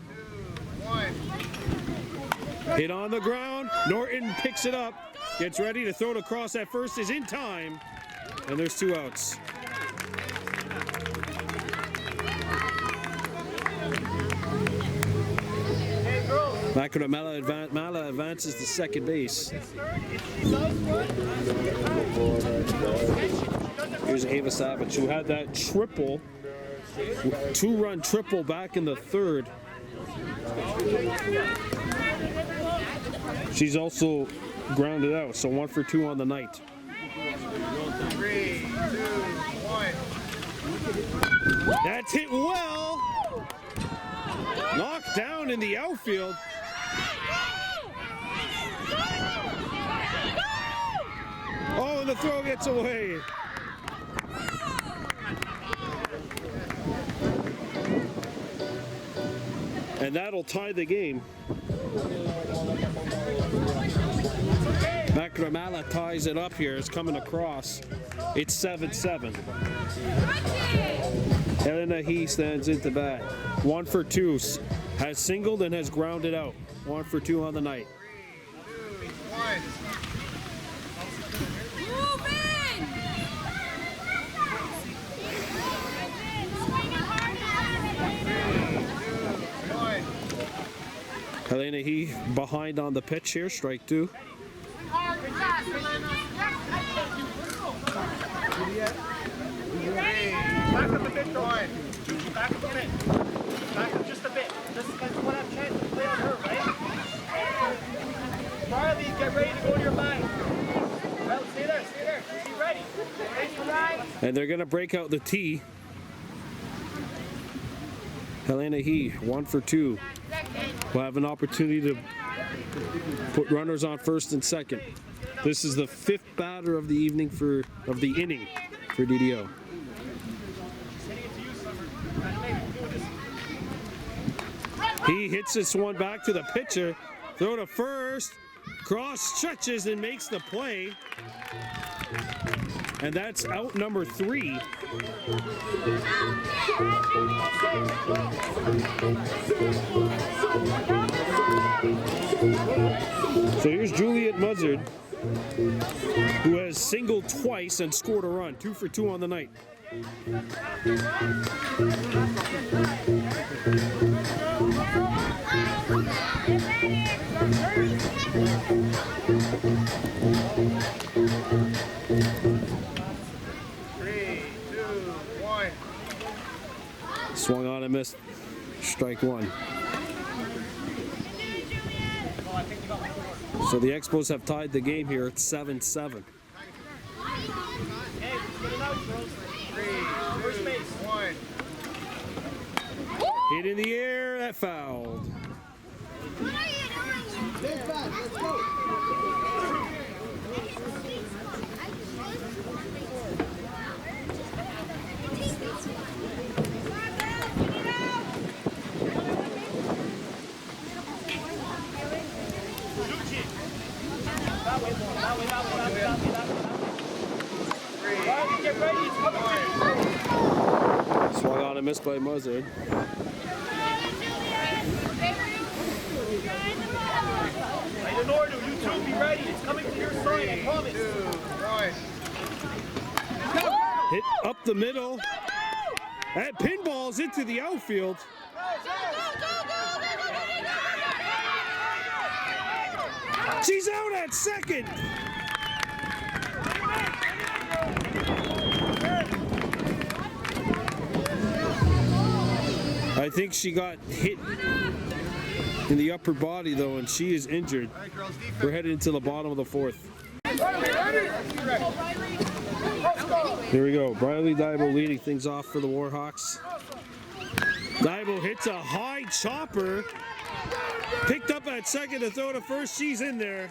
Hit on the ground. Norton picks it up. Gets ready to throw it across at first. Is in time. And there's 2 outs. Mala advances to second base. Here's Ava Savage, who had that triple, 2-run triple back in the third. She's also grounded out, so 1 for 2 on the night. 3, 2, 1. That's hit well. Knocked down in the outfield. Oh, and the throw gets away. And that'll tie the game. Macramala ties it up here. It's coming across. It's 7-7. Elena He stands into bat. 1 for 2. Has singled and has grounded out. 1 for 2 on the night. 3, 2, 1. Helena He behind on the pitch here, strike 2. Back up a bit, Ryan. Back up a bit. Back up just a bit. This is what I've chance to play on her, right? Riley, get ready to go to your line. Well, stay there. Be ready. And they're going to break out the tee. Helena He, 1 for 2. Will have an opportunity to put runners on first and second. This is the 5th batter of the inning for DDO. He hits this one back to the pitcher. Throw to first. Cross stretches and makes the play. And that's out number 3. So here's Juliet Muzzard, who has singled twice and scored a run. 2 for 2 on the night. 3, 2, 1. Swung on and missed. Strike 1. So the Expos have tied the game here at 7-7. First base. 1. Hit in the air, that fouled. Get ready. It's coming. Swung on and missed by Muzzard. Nordo, you two be ready. It's coming to your side, I promise. 2, 1. Hit up the middle. That pinballs into the outfield. She's out at second. I think she got hit in the upper body though, and she is injured. We're headed into the bottom of the 4th. Here we go. Briley Daibo leading things off for the Warhawks. Daibo hits a high chopper. Picked up at second to throw to first. She's in there.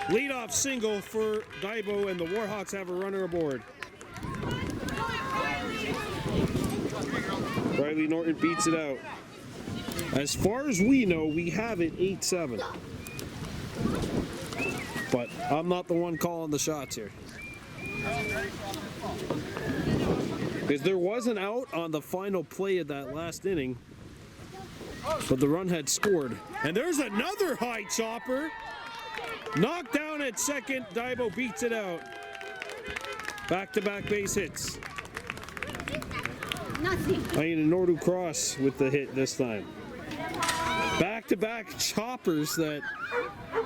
Leadoff single for Daibo, and the Warhawks have a runner aboard. Riley Norton beats it out. As far as we know, we have it 8-7. But I'm not the one calling the shots here. Because there was an out on the final play of that last inning, but the run had scored. And there's another high chopper. Knocked down at second. Daibo beats it out. Back-to-back base hits. Aina Nordu Cross with the hit this time. Back-to-back choppers that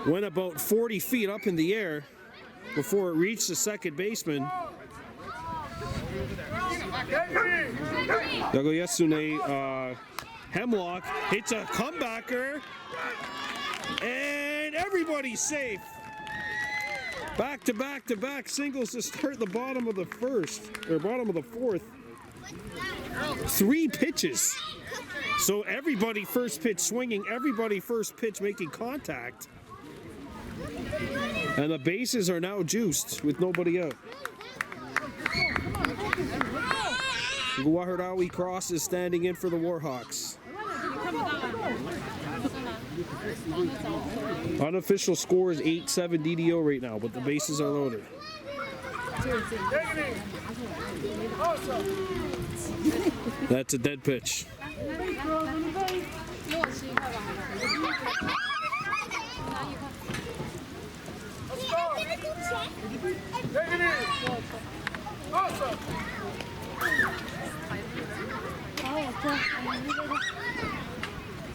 went about 40 feet up in the air before it reached the second baseman. Yago Yasune Hemlock hits a comebacker, and everybody's safe. Back-to-back-to-back singles to start the bottom of the first, or bottom of the fourth. 3 pitches. So everybody first pitch swinging, everybody first pitch making contact. And the bases are now juiced with nobody out. Warhawks Cross is standing in for the Warhawks. Unofficial score is 8-7 DDO right now, but the bases are loaded. That's a dead pitch.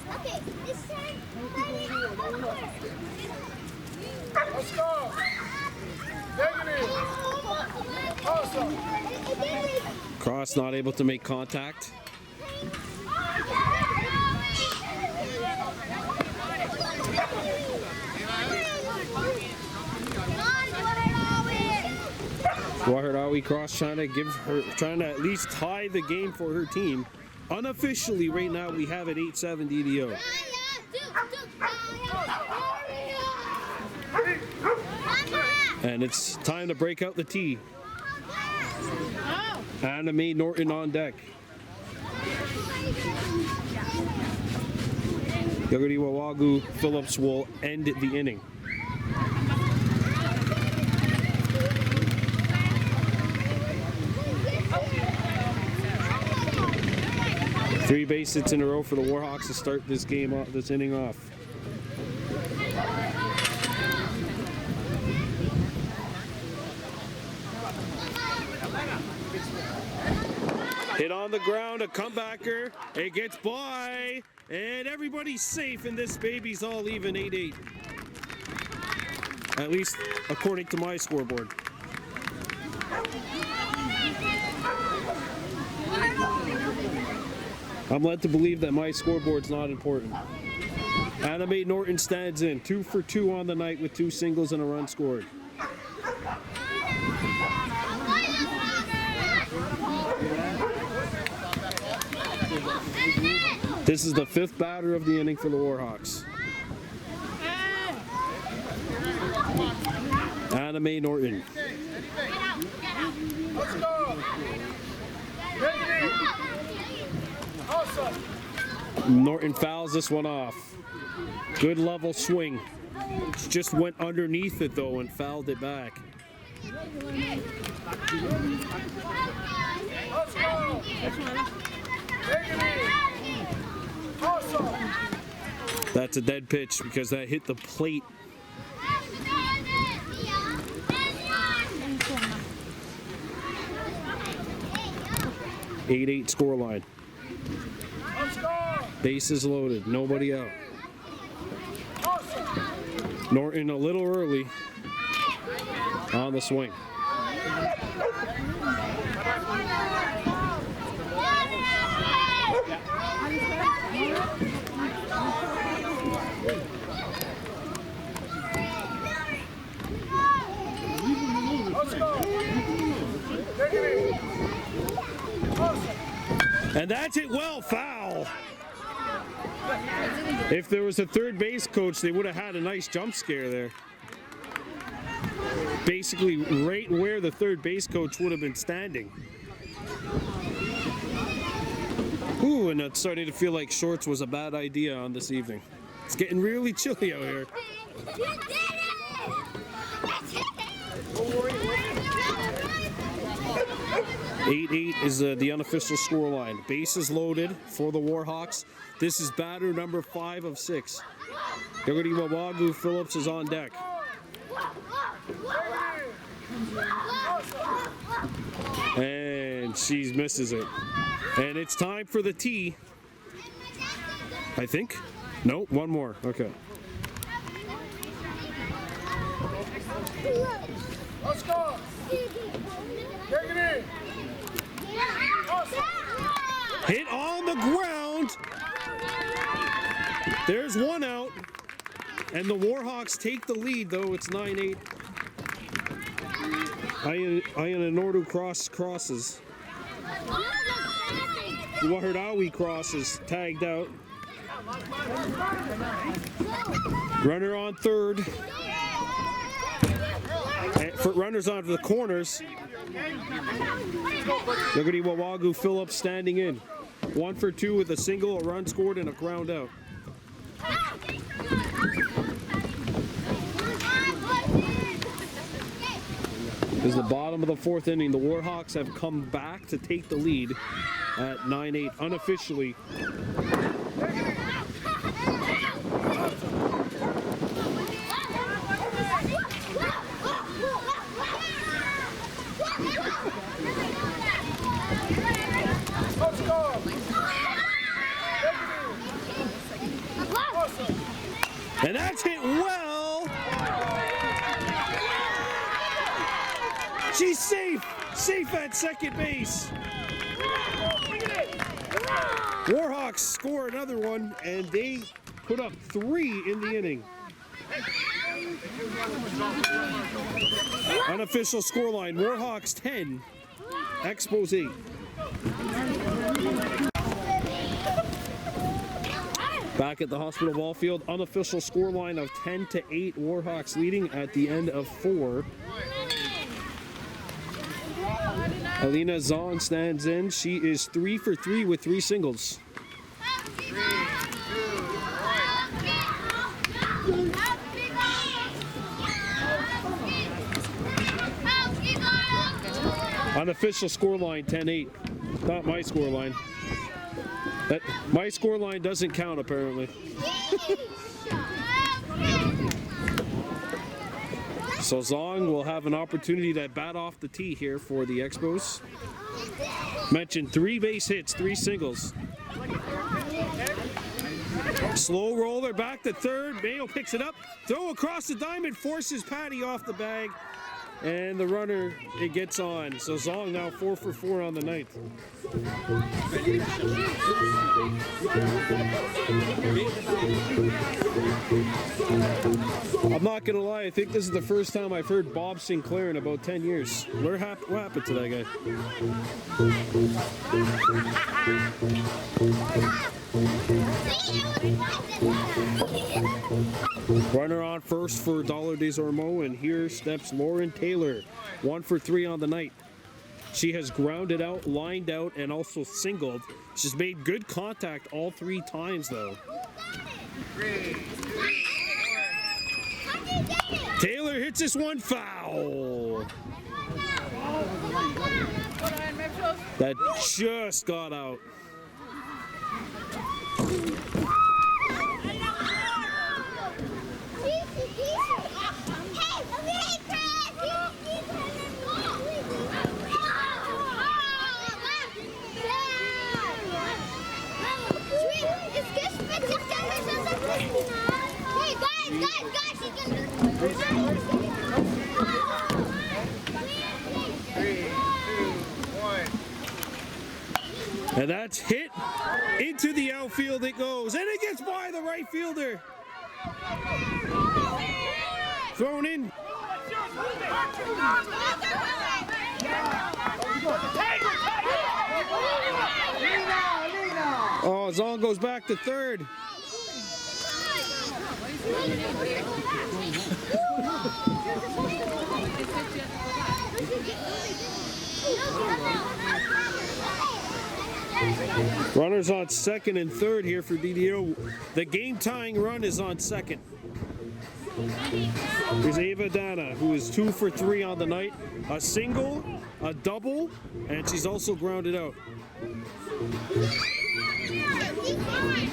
Okay, this time. Let's go. Awesome. Cross not able to make contact. Warhawks Cross trying to at least tie the game for her team. Unofficially, right now we have it 8-7 DDO. And it's time to break out the tee. Anime Norton on deck. Yaguri Wawagu Phillips will end the inning. Three base hits in a row for the Warhawks to start this game off, this inning off. Hit on the ground, a comebacker. It gets by, and everybody's safe, and this baby's all even 8-8. At least according to my scoreboard. I'm led to believe that my scoreboard's not important. Anime Norton stands in, 2 for 2 on the night with 2 singles and a run scored. This is the 5th batter of the inning for the Warhawks. Anime Norton. Let's go. Awesome. Norton fouls this one off. Good level swing. Just went underneath it though and fouled it back. Let's go. Awesome. That's a dead pitch because that hit the plate. 8-8 scoreline. Let's go. Bases loaded, nobody out. Awesome. Norton a little early on the swing. Let's go. And that's it well, foul. If there was a third base coach, they would have had a nice jump scare there. basically right where the third base coach would have been standing. Ooh, and it's starting to feel like shorts was a bad idea on this evening. It's getting really chilly out here. You did it! 8-8 is the unofficial score line. Bases loaded for the Warhawks. This is batter number 5 of 6. Yogurti Wawagu Phillips is on deck. And she misses it. And it's time for the tee. I think. No, one more. Okay. Let's go. Bring it in. Hit on the ground. There's one out. And the Warhawks take the lead, though. It's 9-8. Ayananoru crosses. Warhawks crosses. Tagged out. Runner on third. Runners onto the corners. Yogurti Wawagu Phillips standing in. 1 for 2 with a single, a run scored, and a ground out. This is the bottom of the 4th inning. The Warhawks have come back to take the lead at 9-8 unofficially. And that's hit well. She's safe at second base. Warhawks score another one, and they put up 3 in the inning. Unofficial scoreline: Warhawks 10, Expos 8. Back at the hospital ball field, unofficial scoreline of 10-8, Warhawks leading at the end of 4. Alina Zahn stands in. She is 3 for 3 with 3 singles. Unofficial scoreline 10-8. Not my scoreline. My scoreline doesn't count apparently. So Zong will have an opportunity to bat off the tee here for the Expos. Mentioned 3 base hits, 3 singles. Slow roller back to third. Mayo picks it up. Throw across the diamond, forces Patty off the bag. And the runner, it gets on. So Zong now 4 for 4 on the night. I'm not gonna lie, I think this is the first time I've heard Bob Sinclair in about 10 years. What happened to that guy? Runner on first for Dollar Des Ormeaux, and here steps Lauren Taylor. 1 for 3 on the night. She has grounded out, lined out, and also singled. She's made good contact all 3 times, though. Taylor hits this one foul. That just got out. And that's hit into the outfield it goes, and it gets by the right fielder. Thrown in. Oh, Zong goes back to third. Runners on second and third here for DDO. The game-tying run is on second. Here's Ava Dana, who is 2 for 3 on the night. A single, a double, and she's also grounded out.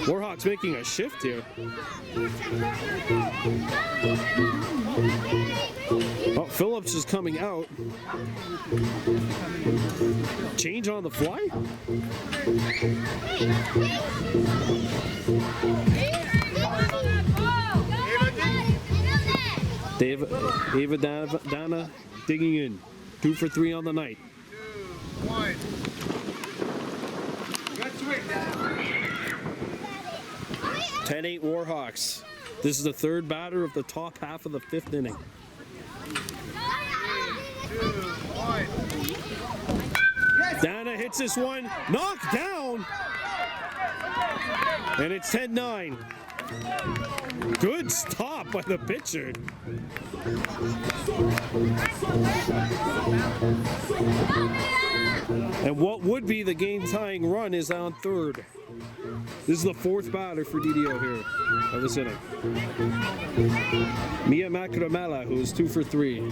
Warhawks making a shift here. Oh, Phillips is coming out. Change on the fly? Ava Dana digging in. 2 for 3 on the night. 2, 1. 10-8 Warhawks. This is the third batter of the top half of the 5th inning. 2, 1. Dana hits this one, knocked down, and it's 10-9. Good stop by the pitcher. And what would be the game-tying run is on third. This is the 4th batter for DDO here of this inning. Mia Makramala, who is 2 for 3.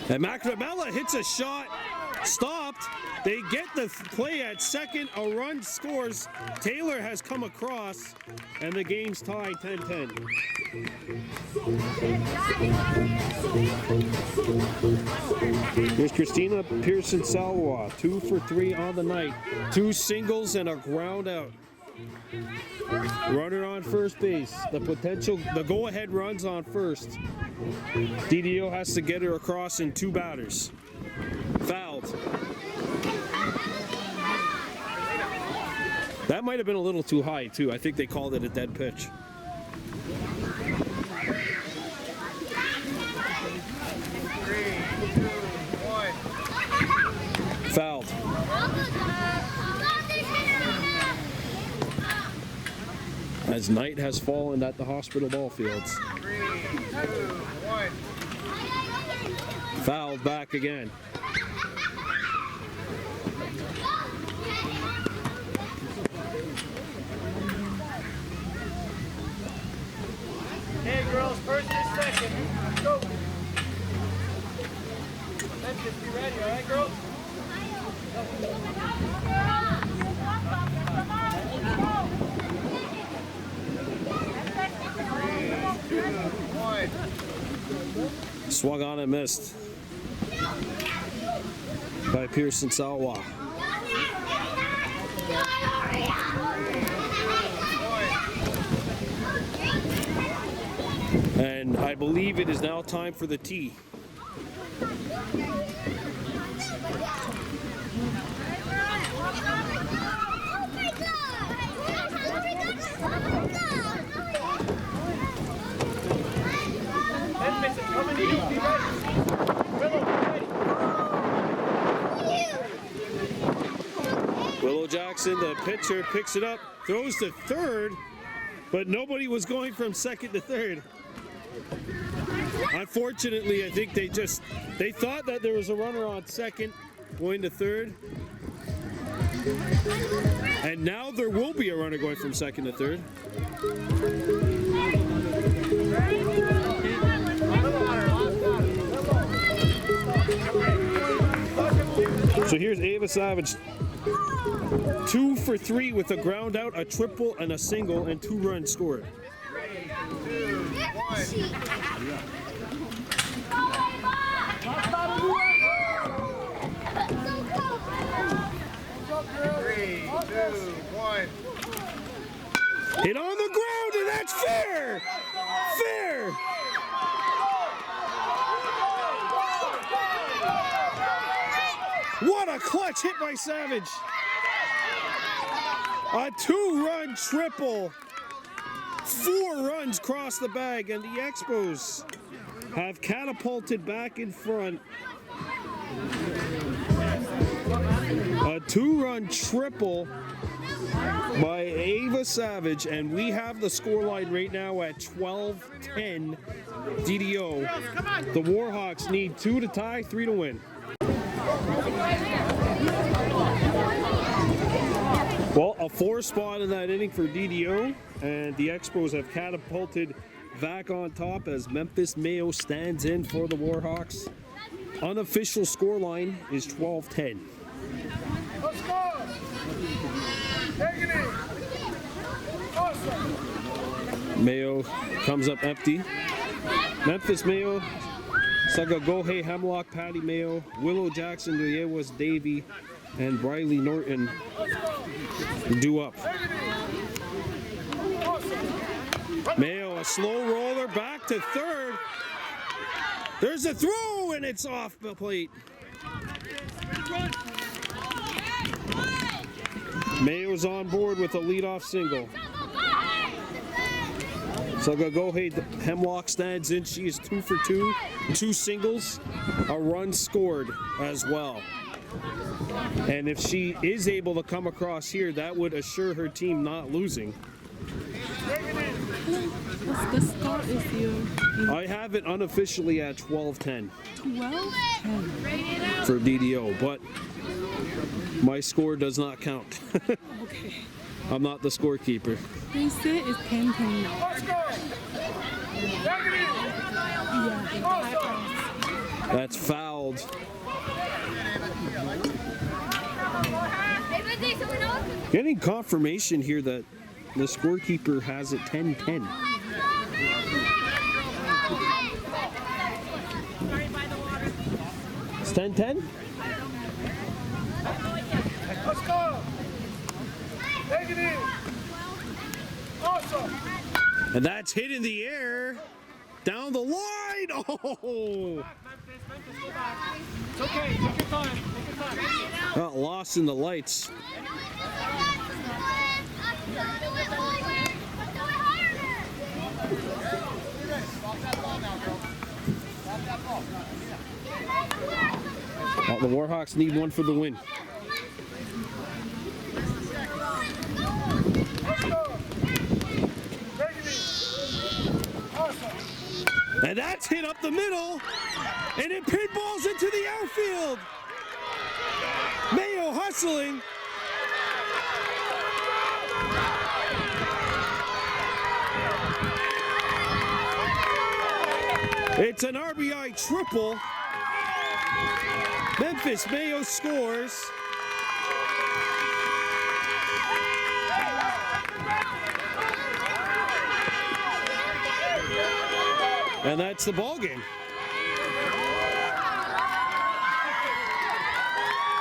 And Makramala hits a shot, stopped. They get the play at second, a run scores. Taylor has come across, and the game's tied 10-10. Here's Christina Pearson-Salwa, 2 for 3 on the night. 2 singles and a ground out. Runner on first base. The go-ahead run's on first. DDO has to get her across in 2 batters. Fouled. That might have been a little too high, too. I think they called it a dead pitch. Fouled. As night has fallen at the hospital ball fields. 3, 2, 1. Fouled back again. Hey girls, first and second. Go. Memphis, be ready, all right, girls? 3, 2, 1. Swung on and missed by Pearson-Salwa. And I believe it is now time for the tee. Memphis is coming to you, be ready. Willow, be ready. Willow Jackson, the pitcher, picks it up, throws to third, but nobody was going from second to third. Unfortunately, I think they thought that there was a runner on second going to third. And now there will be a runner going from second to third. So here's Ava Savage. 2 for 3 with a ground out, a triple, and a single, and 2 runs scored. 3, 2, 1. 3, 2, 1. Hit on the ground, and that's fair! Fair! What a clutch hit by Savage! A 2-run triple. 4 runs cross the bag, and the Expos have catapulted back in front. A 2-run triple by Ava Savage, and we have the scoreline right now at 12-10 DDO. The Warhawks need 2 to tie, 3 to win. Well, a 4 spot in that inning for DDO, and the Expos have catapulted back on top as Memphis Mayo stands in for the Warhawks. Unofficial scoreline is 12-10. Let's go. Take it in. Awesome. Mayo comes up empty. Memphis Mayo, Sagagohe Hemlock, Patty Mayo, Willow Jackson, Duyewas Davy, and Briley Norton due up. Mayo, a slow roller back to third. There's a throw and it's off the plate. Mayo's on board with a leadoff single. Sagagohe Hemlock stands in. She is 2 for 2, 2 singles, a run scored as well. And if she is able to come across here, that would assure her team not losing. The score is here. I have it unofficially at 12-10 12-10. for DDO, but my score does not count. Okay. I'm not the scorekeeper. They say it's 10-10 now. Let's go. Take it in. Yeah. That's fouled. Getting confirmation here that the scorekeeper has it 10-10. It's 10-10? Let's go. Take it in. Awesome. And that's hit in the air. Down the line. Oh! It's okay. Take your time. Take your time. Got lost in the lights. Well, the Warhawks need one for the win. And that's hit up the middle, and it pinballs into the outfield. Mayo hustling. It's an RBI triple. Memphis Mayo scores. And that's the ball game.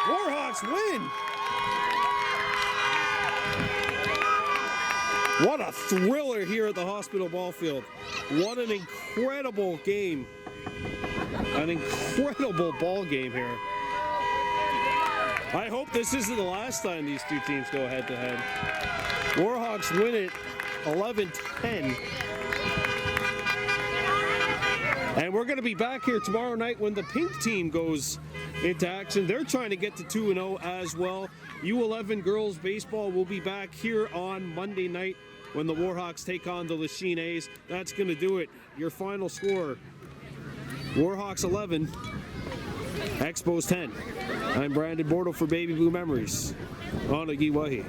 Warhawks win. What a thriller here at the Hospital Ball Field. What an incredible game. An incredible ball game here. I hope this isn't the last time these two teams go head to head. Warhawks win it 11-10. And we're going to be back here tomorrow night when the pink team goes into action. They're trying to get to 2-0 as well. U11 girls baseball will be back here on Monday night when the Warhawks take on the Lachine A's. That's going to do it. Your final score, Warhawks 11, Expos 10. I'm Brandon Bordeaux for Baby Blue Memories. On Agiwahi.